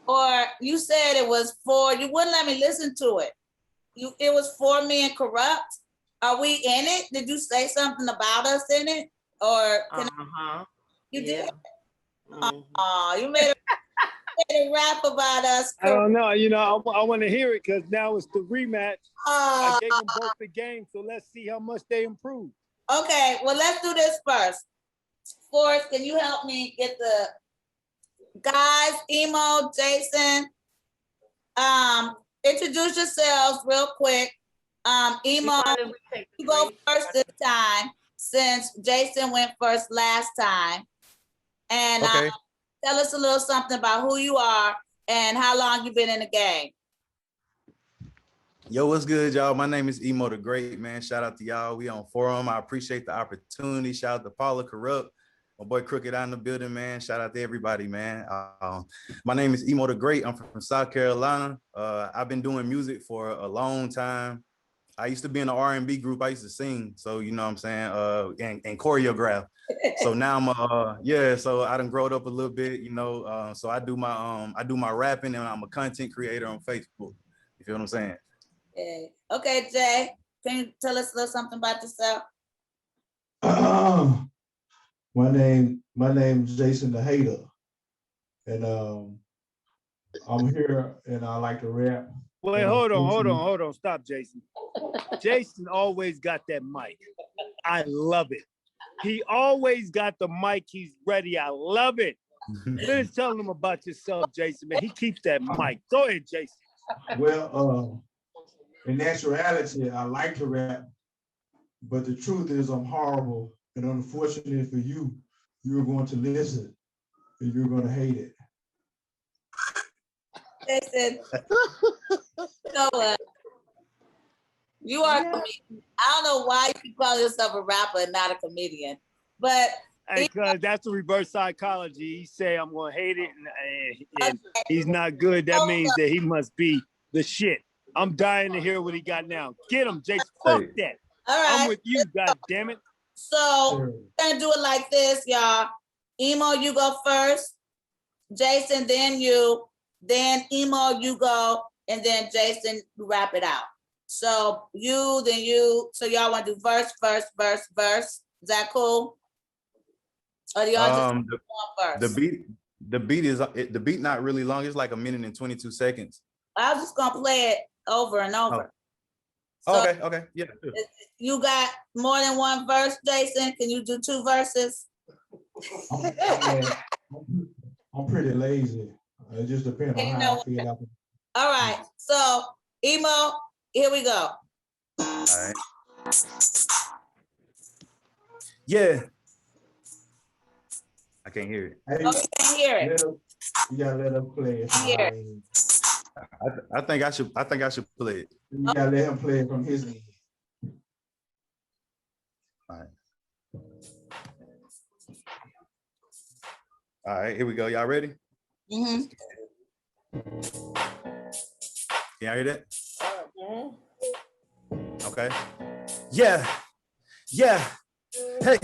or you said it was for, you wouldn't let me listen to it. It was for me and Kurupt. Are we in it? Did you say something about us in it? Or can you did? You made a rap about us. I don't know. I want to hear it because now it's the rematch. I gave them both the game, so let's see how much they improve. Okay, well, let's do this first. Forrest, can you help me get the guys, Emo, Jason? Introduce yourselves real quick. Emo, you go first this time since Jason went first last time. And okay. Tell us a little something about who you are and how long you've been in the game. Yo, what's good, y'all? My name is Emoe Da Great, man. Shout out to y'all. We on forum. I appreciate the opportunity. Shout out to Paula Kurupt. My boy Crooked out in the building, man. Shout out to everybody, man. My name is Emoe Da Great. I'm from South Carolina. I've been doing music for a long time. I used to be in an R&B group. I used to sing, so you know what I'm saying, and choreograph. So now I'm so I done growed up a little bit, so I do my rapping and I'm a content creator on Facebook. You feel what I'm saying? Okay, Jay, can you tell us a little something about yourself? My name is Jason the Hater, and I'm here and I like to rap. Wait, hold on. Stop, Jason. Jason always got that mic. I love it. He always got the mic. He's ready. I love it. Finish telling him about yourself, Jason, man. He keeps that mic. Go ahead, Jason. Well, in actuality, I like to rap, but the truth is I'm horrible. And unfortunately for you, you're going to listen and you're going to hate it. Jason, you are a comedian. I don't know why you call yourself a rapper and not a comedian, but because that's the reverse psychology. He say I'm gonna hate it, and he's not good. That means that he must be the shit. I'm dying to hear what he got now. Get him, Jason. Fuck that. All right. I'm with you. God damn it. So we're gonna do it like this, y'all. Emo, you go first. Jason, then you. Then Emo, you go, and then Jason, you wrap it out. So you, then you. So y'all want to do verse. Is that cool? Or do y'all just first? The beat not really long. It's like 1 minute and 22 seconds. I was just gonna play it over and over. So Okay. Yeah. Sure. you got more than one verse, Jason? Can you do 2 verses? I'm pretty lazy. It just depends on how I feel after. All right. So, Emo, here we go. All right. Yeah. I can't hear it. Hey, Oh, you can't hear it. You gotta let him play it. Hear it. I think I should play it. You gotta let him play it from his end. All right. All right, here we go. Y'all ready? Mm-hmm. Can y'all hear that? Okay. Yeah. Hey,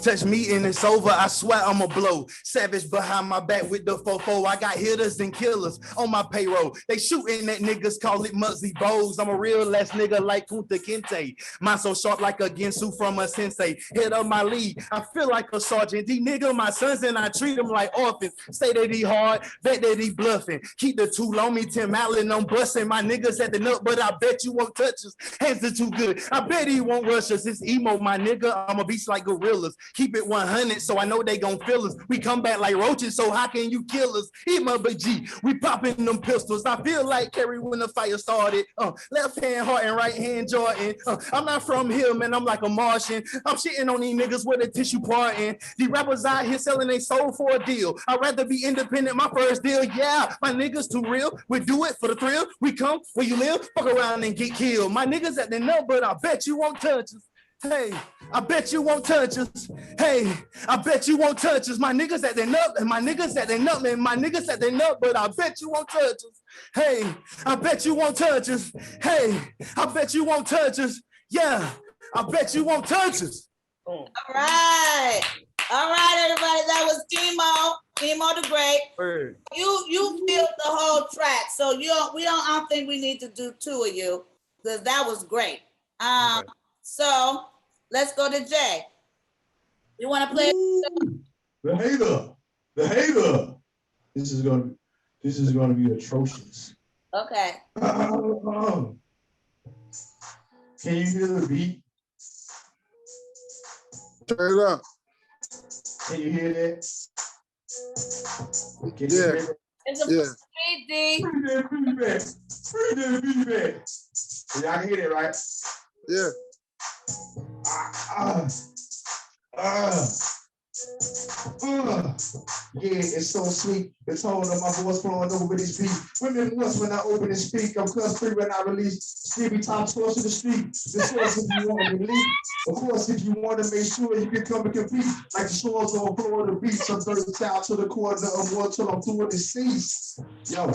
touch me and it's over. I swear I'ma blow. Savage behind my back with the fofo. I got hitters and killers on my payroll. They shooting at niggas, call it Muggsy Bows. I'm a real ass nigga like Kunta Kinte. Mine so sharp like a Ginsu from a sensei. Head up my league, I feel like a sergeant. These niggas my sons and I treat them like orphans. Say that he hard, bet that he bluffing. Keep the tool on me, Tim Allen, I'm busting. My niggas at the nut, but I bet you won't touch us. Hands are too good, I bet he won't rush us. It's emo, my nigga, I'm a beast like gorillas. Keep it 100, so I know they gon' feel us. We come back like roaches, so how can you kill us? Emo Big G, we popping them pistols. I feel like Kerry when the fire started. Left hand Harden, right hand Jordan. I'm not from here, man, I'm like a Martian. I'm shitting on these niggas with a tissue parting. These rappers out here selling their soul for a deal. I'd rather be independent, my first deal, yeah. My niggas too real, we do it for the thrill. We come where you live, fuck around and get killed. My niggas at the nut, but I bet you won't touch us. Hey, I bet you won't touch us. Hey, I bet you won't touch us. My niggas at their nut, and my niggas at their nut, man. My niggas at their nut, but I bet you won't touch us. Hey, I bet you won't touch us. Hey, I bet you won't touch us. Yeah, I bet you won't touch us. All right, everybody. That was Emoe Da Great. Word. You filled the whole track, so I don't think we need to do 2 of you because that was great. Okay. So let's go to Jay. You want to play? The hater. This is gonna be atrocious. Okay. Can you hear the beat? Turn it up. Can you hear that? Can you Yeah. hear that? It's a Yeah. beat. Bring that beat back. Y'all can hear that, right? Yeah. Yeah, it's so sweet. The tone of my voice flowing over this beat. Women once when I open and speak, I'm cuss free when I release. Stevie top source of the street. The source if you want to believe. Of course, if you want to make sure you can come and compete, like the shores on Florida beach, I'm third child to the quarter of war till I'm doing the cease. Yo,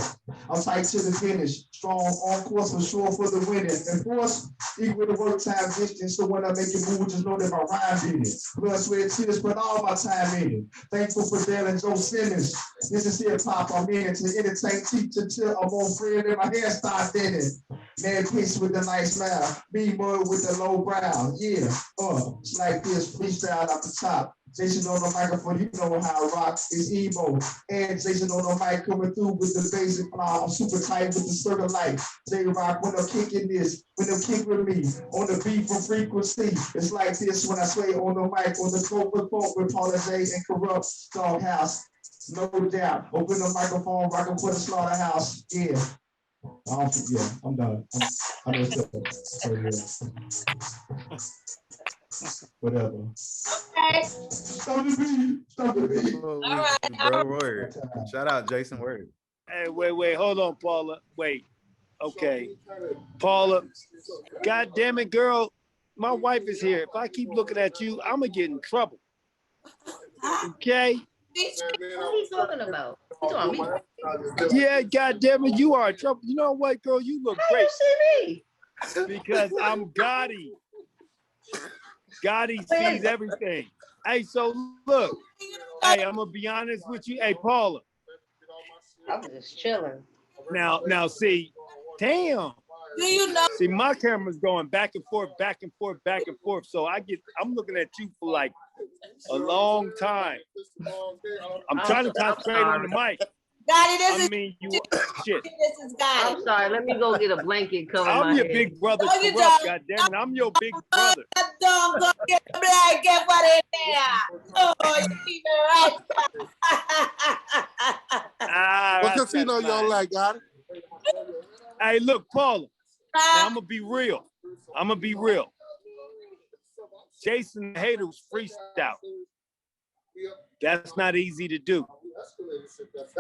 I'm tight to the finish. Strong on course for sure for the winning. And force equal to work time distance. So when I make a move, just know that my rhyme in it. Blood, sweat, tears, put all my time in it. Thankful for Dale and Joe Simmons. This is hip hop. I'm in it to entertain, teach until I'm on friend and my hair starts thinning. Man, peace with the nice smile. Me mud with the low brow. Yeah, it's like this freestyle off the top. Jason on the microphone, you know how I rock. It's Emo. And Jason on the mic coming through with the basic fly. I'm super tight with the circle light. J-Rock when I'm kicking this, when I'm kicking with me. On the beat from frequency. It's like this when I sway on the mic, on the coat with Paula Jai Kurupt, Doghouse. No doubt. Open the microphone, rockin' for the slaughterhouse. Yeah. I'm done. I'm just so yeah. Whatever. Okay. Stop the beat. All right. Bro, word. Shout out Jason, word. Hey, wait, hold on, Paula. Wait. Okay. Paula, God damn it, girl. My wife is here. If I keep looking at you, I'm gonna get in trouble. Okay? What are you talking about? You talking about me? Yeah, God damn it, you are in trouble. You know what, girl? You look How great. you see me? Because I'm Gotti. Gotti sees everything. Hey, so look. Hey, I'm gonna be honest with you. Hey, Paula. I was just chilling. Now, see, damn. Do you know? See, my camera's going back and forth, back and forth, back and forth. So I'm looking at you for like a long time. I'm trying to concentrate on the mic. Gotti, this I is mean, you shit. this is Gotti. I'm sorry. Let me go get a blanket cover my I'm your head. big brother, No, you Kurupt. don't. Goddammit, I'm your big brother. Don't go get a blanket for it there. Oh, you keep it right. What That's casino y'all fine. like, got it? Hey, look, Paula. Now I'm gonna be real. I'm gonna be real. Jason the Hater was freestyle. That's not easy to do.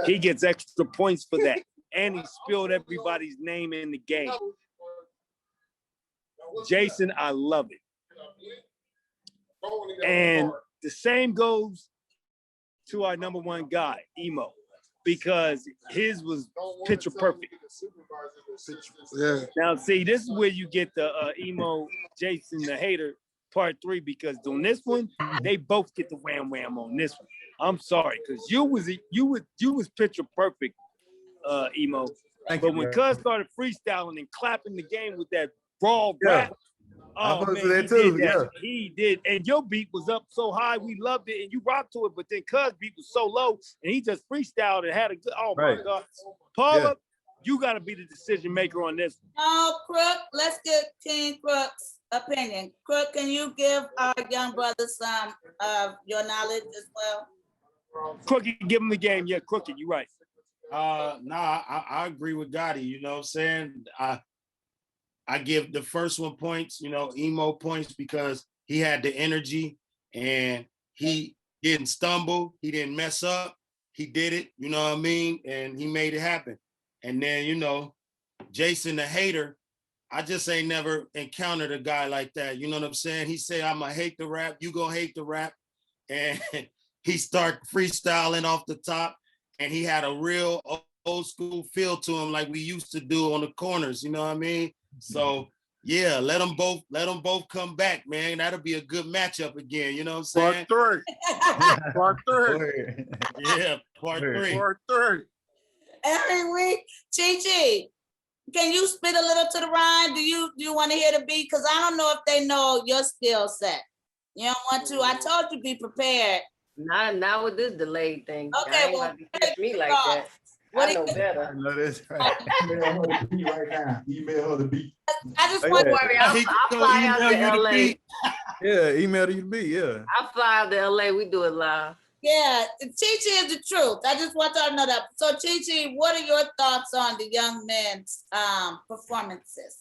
He gets extra points for that. And he spilled everybody's name in the game. Jason, I love it. And the same goes to our number one guy, Emoe, because his was picture perfect. Yeah. Now, see, this is where you get the Emoe, Jason the Hater part 3, because on this one, they both get the wham wham on this one. I'm sorry, because you was picture perfect, Emoe. Thank But you, when bro. Cuz started freestyling and clapping the game with that raw Yeah. rap, I oh fucks man, with he that too, did that. yeah. He did, and your beat was up so high, we loved it, and you rocked to it. But then Cuz beat was so low, and he just freestyled and had a good. Oh my Right. God, Paula, Yeah. you got to be the decision maker on this one. No, Crook, let's get King Crook's opinion. Crook, can you give our young brother some of your knowledge as well? Crooked, give him the game. Yeah, Crooked, you're right. Nah, I agree with Gotti, you know what I'm saying? I give the first one points, you know, Emoe points, because he had the energy and he didn't stumble, he didn't mess up, he did it, you know what I mean? And he made it happen. And then, you know, Jason the Hater, I just ain't never encountered a guy like that, you know what I'm saying? He said, I'm gonna hate the rap, you gonna hate the rap. And he started freestyling off the top, and he had a real old school feel to him, like we used to do on the corners, you know what I mean? So yeah, let them both come back, man. That'll be a good matchup again, you know what I'm saying? Part 3. Part 3. Word. Yeah, part Word. 3. Part 3. Every week, Chi Chi, can you spit a little to the rhyme? Do you want to hear the beat? Because I don't know if they know your skill set. You don't want to? I told you be prepared. Not with this delayed thing. Okay, I ain't well, about to catch me like that. What I do know you- I better. know this, right? Email her the beat right now. Email her the beat. I just Oh, want yeah. Don't worry, He I'll gonna fly out email to you the LA. beat. Yeah, email you to be, yeah. I'll fly out to LA. We do it live. Yeah, Chi Chi is the truth. I just want y'all to know that. So Chi Chi, what are your thoughts on the young men's performances?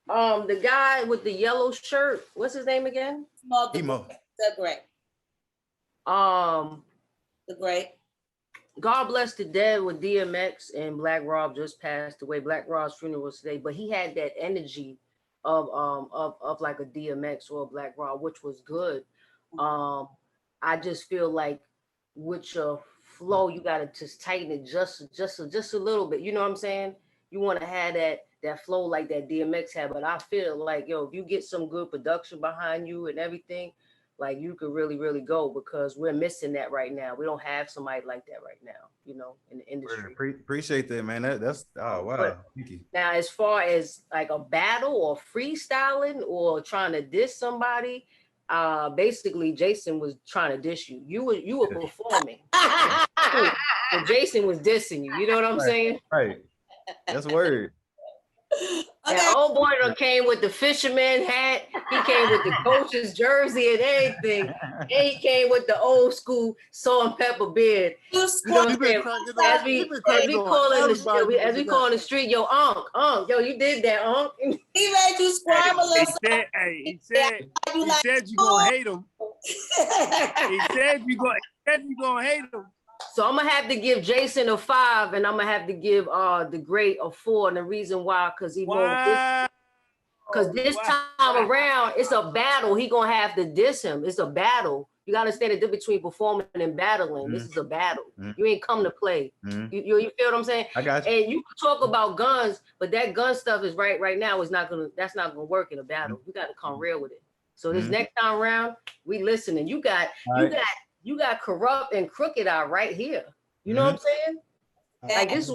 The guy with the yellow shirt, what's his name again? Emoe. The Great. Um, The Great. God bless the dead with DMX, and Black Rob just passed away. Black Rob's funeral was today, but he had that energy of like a DMX or a Black Rob, which was good. I just feel like with your flow, you gotta just tighten it just a little bit. You know what I'm saying? You want to have that flow like that DMX had, but I feel like, yo, if you get some good production behind you and everything, like you could really, really go, because we're missing that right now. We don't have somebody like that right now, you know, in the industry. Appreciate that, man. That's oh wow. But Thank you. now, as far as like a battle or freestyling or trying to diss somebody, basically Jason was trying to diss you. You were performing. So Jason was dissing you. You know what I'm saying? Right. That's a word. And old boy done came with the fisherman hat. He came with the coach's jersey and everything. And he came with the old school salt and pepper beard. You know what I'm saying? As we call in the street, yo, Unc, yo, you did that, Unc. He made you squirm He said you gonna hate him. He said you gonna hate him. So I'm gonna have to give Jason a 5, and I'm gonna have to give the Great a 4. And the reason why, because this time around, it's a battle. He gonna have to diss him. It's a battle. You gotta understand the difference between performing and battling. This is a battle. You ain't come to play. You feel what I'm saying? I got you. And you can talk about guns, but that gun stuff is right now is not gonna work in a battle. You gotta come real with it. So this next time around, we listening. You got Kurupt and Crooked Eye right here. You know what I'm saying? Like this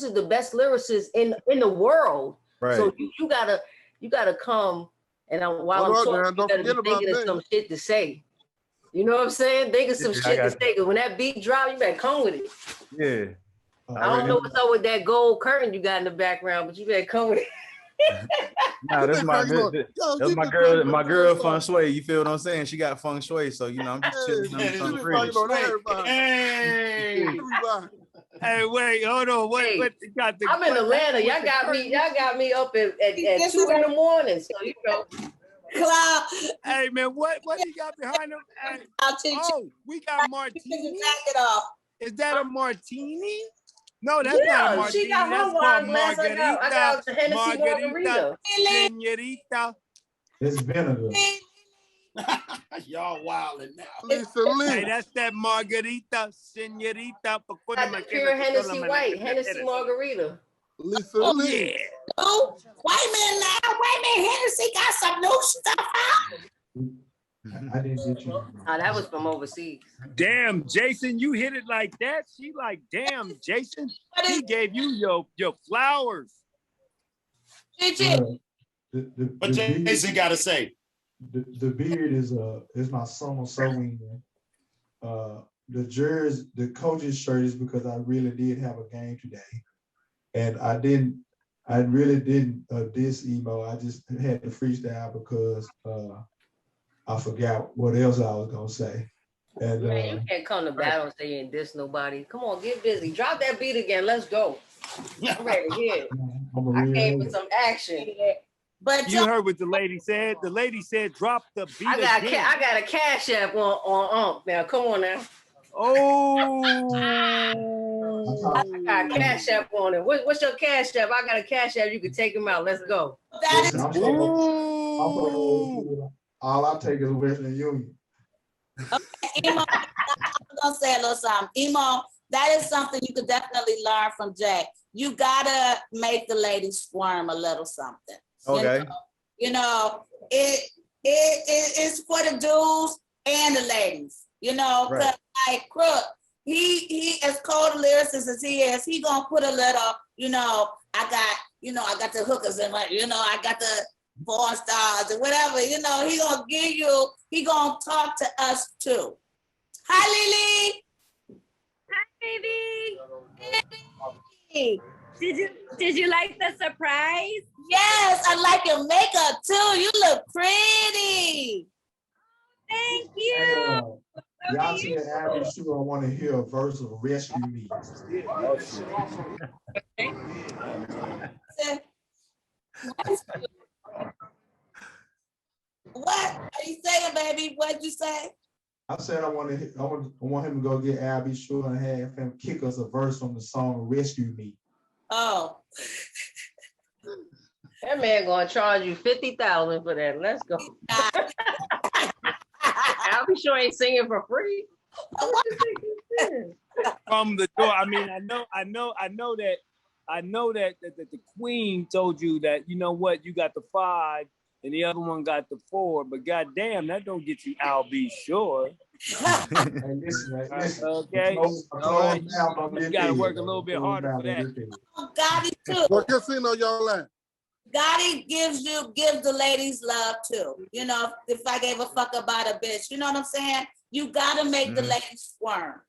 is the best lyricists in the world. Right. So you gotta come, and while I'm talking, you gotta be thinking of some shit to say. You know what I'm saying? Think of some shit to say. Cause when that beat drop, you better come with it. Yeah. I don't know what's up with that gold curtain you got in the background, but you better come with it. Nah, that's my good. That's my girl feng shui. You feel what I'm saying? She got feng shui, so you know I'm just chilling on something pretty. Hey, hey, wait, hold on. What got the? I'm in Atlanta. Y'all got me up at 2 in the morning. So you know. Cloud. Hey man, what he got behind him? Hey, oh, we got martini. Is that a martini? No, that's not a martini. She got That's my called wine glass. margarita. I got the Hennessy margarita. Senorita. It's vinegar. Y'all wilding now. Hey, that's that margarita, senorita. Pure Hennessy white, Hennessy margarita. Lisa Lee. Yeah. Oh, wait a minute now. Wait a minute. Hennessy got some new stuff out. I didn't get you. Oh, that was from overseas. Damn, Jason, you hit it like that. She like, damn, Jason, he gave you your flowers. But Jason got to say. The beard is my summer sewing. The jersey, the coach's shirt is because I really did have a game today. And I really didn't diss Emo. I just had to freestyle because I forgot what else I was gonna say. And man, you can't come to battle and say you ain't diss nobody. Come on, get busy. Drop that beat again. Let's go. I'm ready to hear it. I came with some action. But you heard what the lady said. The lady said, "Drop the beat again." I got a cash app on now. Come on now. Oh, I got a cash app on it. What's your cash app? I got a cash app. You can take them out. Let's go. All I take is Western Union. Okay, Emo, I'm gonna say a little something. Emo, that is something you could definitely learn from Jay. You gotta make the ladies squirm a little something. Okay. You know, it's for the dudes and the ladies. You know, because like Crook, he as cold a lyricist as he is, he gonna put a little, you know, I got the hookers and like, you know, I got the porn stars and whatever, you know, he gonna talk to us too. Hi, Lily. Hi, baby. Hey. Did you like the surprise? Yes, I like your makeup too. You look pretty. Thank you. Y'all see an Abby Sure, I want to hear a verse of Rescue Me. What are you saying, baby? What'd you say? I said I want him to go get Abby Sure and have him kick us a verse from the song Rescue Me. Oh. That man gonna charge you $50,000 for that. Let's go. I'll be sure ain't singing for free. From the door. I mean, I know that the queen told you that, you know what, you got the 5 and the other one got the 4, but goddamn, that don't get you B.Sure. Hey, listen. Okay. All right. You gotta work a little bit harder for that. Gotti too. What casino y'all at? Gotti gives the ladies love too. You know, if I gave a fuck about a bitch, you know what I'm saying? You gotta make the ladies squirm.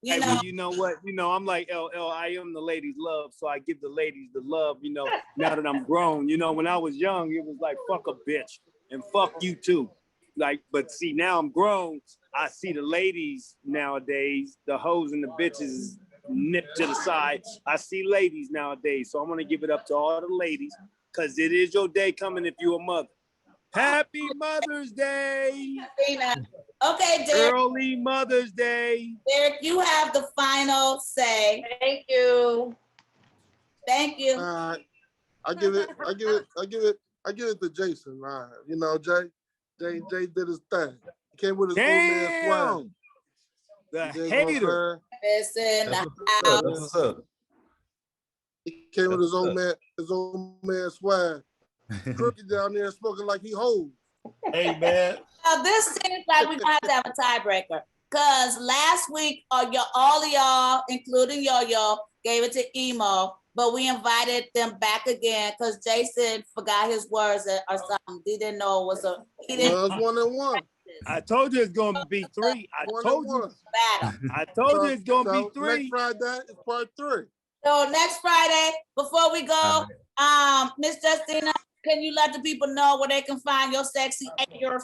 You know? Well, you know what? You know, I'm like LL, I am the ladies' love, so I give the ladies the love, you know, now that I'm grown. You know, when I was young, it was like, fuck a bitch and fuck you too. Like, but see, now I'm grown. I see the ladies nowadays, the hoes and the bitches nipped to the side. I see ladies nowadays, so I'm gonna give it up to all the ladies, because it is your day coming if you're a mother. Happy Mother's Day. Okay, Derek. Early Mother's Day. Derek, you have the final say. Thank you. Thank you. I give it to Jason. You know, Jay did his thing. He came with his old man swag. The hater. Listen, What's up? He came with his old man swag. Crooked down there smoking like he holds. Hey, man. Now this seems like we're gonna have to have a tiebreaker. Cause last week, all of y'all, including Yo-Yo, gave it to Emo, but we invited them back again because Jason forgot his words or something. He didn't know it was a. He didn't. Well, it's 1-1. I told you it's gonna be 3. I told you. Battle. I told you it's gonna be 3. Next Friday is part 3. So next Friday, before we go, Miss Justina, can you let the people know where they can find your sexy your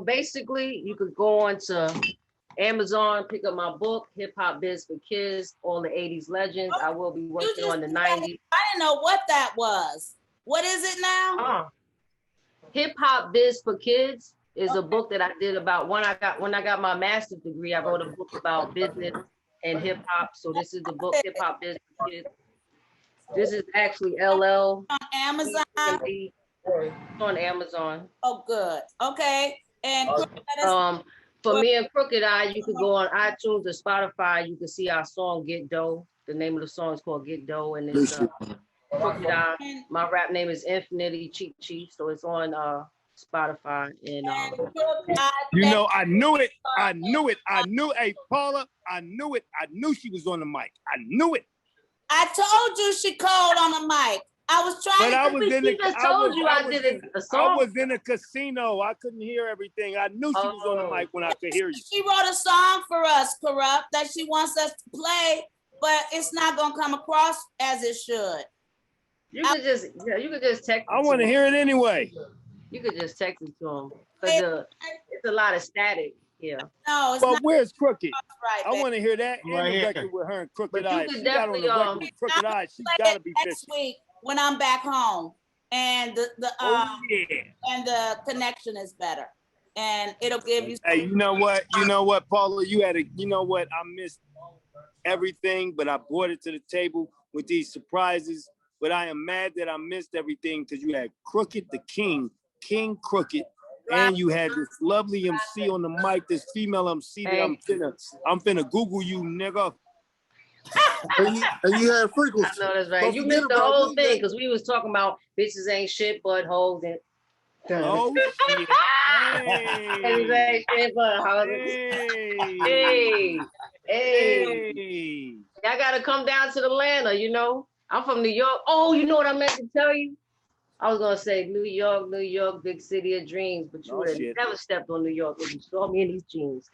Basically, you could go on to Amazon, pick up my book, Hip Hop Biz for Kids, all the 80s legends. I will be working on the 90s. I didn't know what that was. What is it now? Hip Hop Biz for Kids is a book that I did about when I got my master's degree. I wrote a book about business and hip hop. So this is the book, Hip Hop Biz for Kids. This is actually LL. On Amazon? It's on Amazon. Oh, good. Okay. And for me and Crooked Eye, you could go on iTunes or Spotify. You can see our song Get Dough. The name of the song is called Get Dough, and it's Crooked Eye. My rap name is Infiniti Chi Chi, so it's on Spotify. And you know, I knew it. Hey, Paula, I knew it. I knew she was on the mic. I knew it. I told you she called on the mic. I was trying but to. I was in the. I was in a casino. I couldn't hear everything. I knew she was on the mic when I could hear you. She wrote a song for us, Kurupt, that she wants us to play, but it's not gonna come across as it should. You could just text. I want to hear it anyway. You could just text it to him because it's a lot of static here. No, it's but not. Where's Crooked? Right, I want to hear that Right and the here. record with her and Crooked But Eye. you She could got on the definitely, record with Crooked Eye. She gotta be next busy. week when I'm back home, and the yeah. and the connection is better, and it'll give you. Hey, you know what? You know what, Paula? You had a. You know what? I missed everything, but I brought it to the table with these surprises. But I am mad that I missed everything because you had Crooked the King Crooked, and you had this lovely MC on the mic, this female MC that I'm finna Google you, nigga. and you had frequency. I know that's right. Don't You forget missed the about whole me, thing because we was talking about bitches ain't shit but hoes and. Oh shit! Hey. Hey. I gotta come down to the land, you know. I'm from New York. Oh, you know what I meant to tell you? I was gonna say New York, big city of dreams, but you would have never stepped on New York if you saw me in these jeans.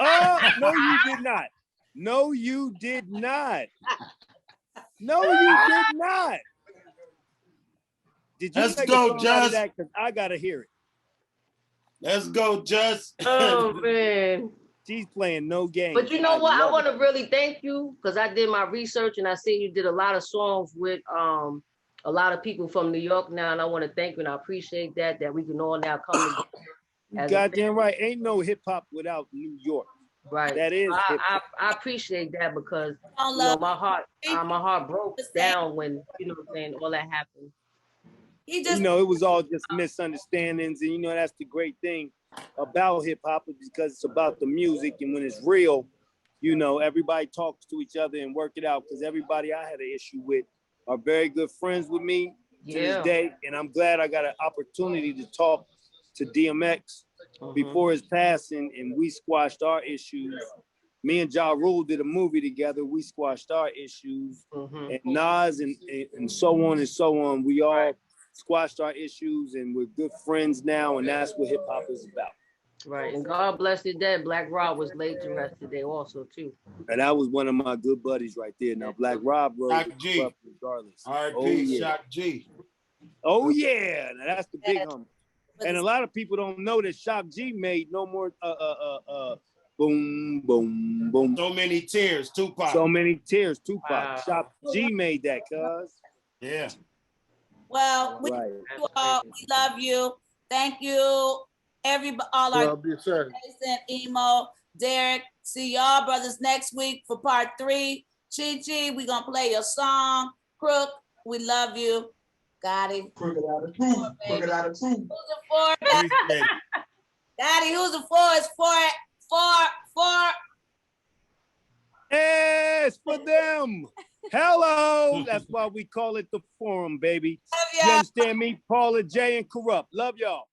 Oh, no, you did not. No, you did not. No, you did not. Did you Let's go, Just? Because I gotta hear it. Let's go, Just. Oh man. She's playing no games. But you know what? I want to really thank you because I did my research and I see you did a lot of songs with a lot of people from New York now, and I want to thank you and I appreciate that we can all now come together. Goddamn right. Ain't no hip hop without New York. Right. That is. I appreciate that because you know my heart broke down when all that happened. You know, it was all just misunderstandings, and you know that's the great thing about hip hop because it's about the music, and when it's real, you know, everybody talks to each other and work it out. Because everybody I had an issue with are very good friends with me to this day, and I'm glad I got an opportunity to talk to DMX before his passing, and we squashed our issues. Me and Ja Rule did a movie together. We squashed our issues, and Nas and so on and so on. We all squashed our issues, and we're good friends now, and that's what hip hop is about. Right, and God bless his dad. Black Rob was laid to rest today, also too. And that was one of my good buddies right there. Now Black Rob wrote regardless. R.I.P. Shock G. Oh yeah, now that's the big homie. And a lot of people don't know that Shock G made no more boom, boom, boom. So many tears, Tupac. So many tears, Tupac. Wow. Shock G made that, cuz. Yeah. Well, we love you. Thank you, everybody, all our Jason, Emo, Derek. See y'all brothers next week for part 3. Chi Chi, we gonna play your song. Crook, we love you. Got it. Crooked out of truth. Crooked out of truth. Who's it for? Got it. Who's it for? It's for. It's for them. Hello. That's why we call it the forum, baby. You understand me? Paula Jai Kurupt. Love y'all.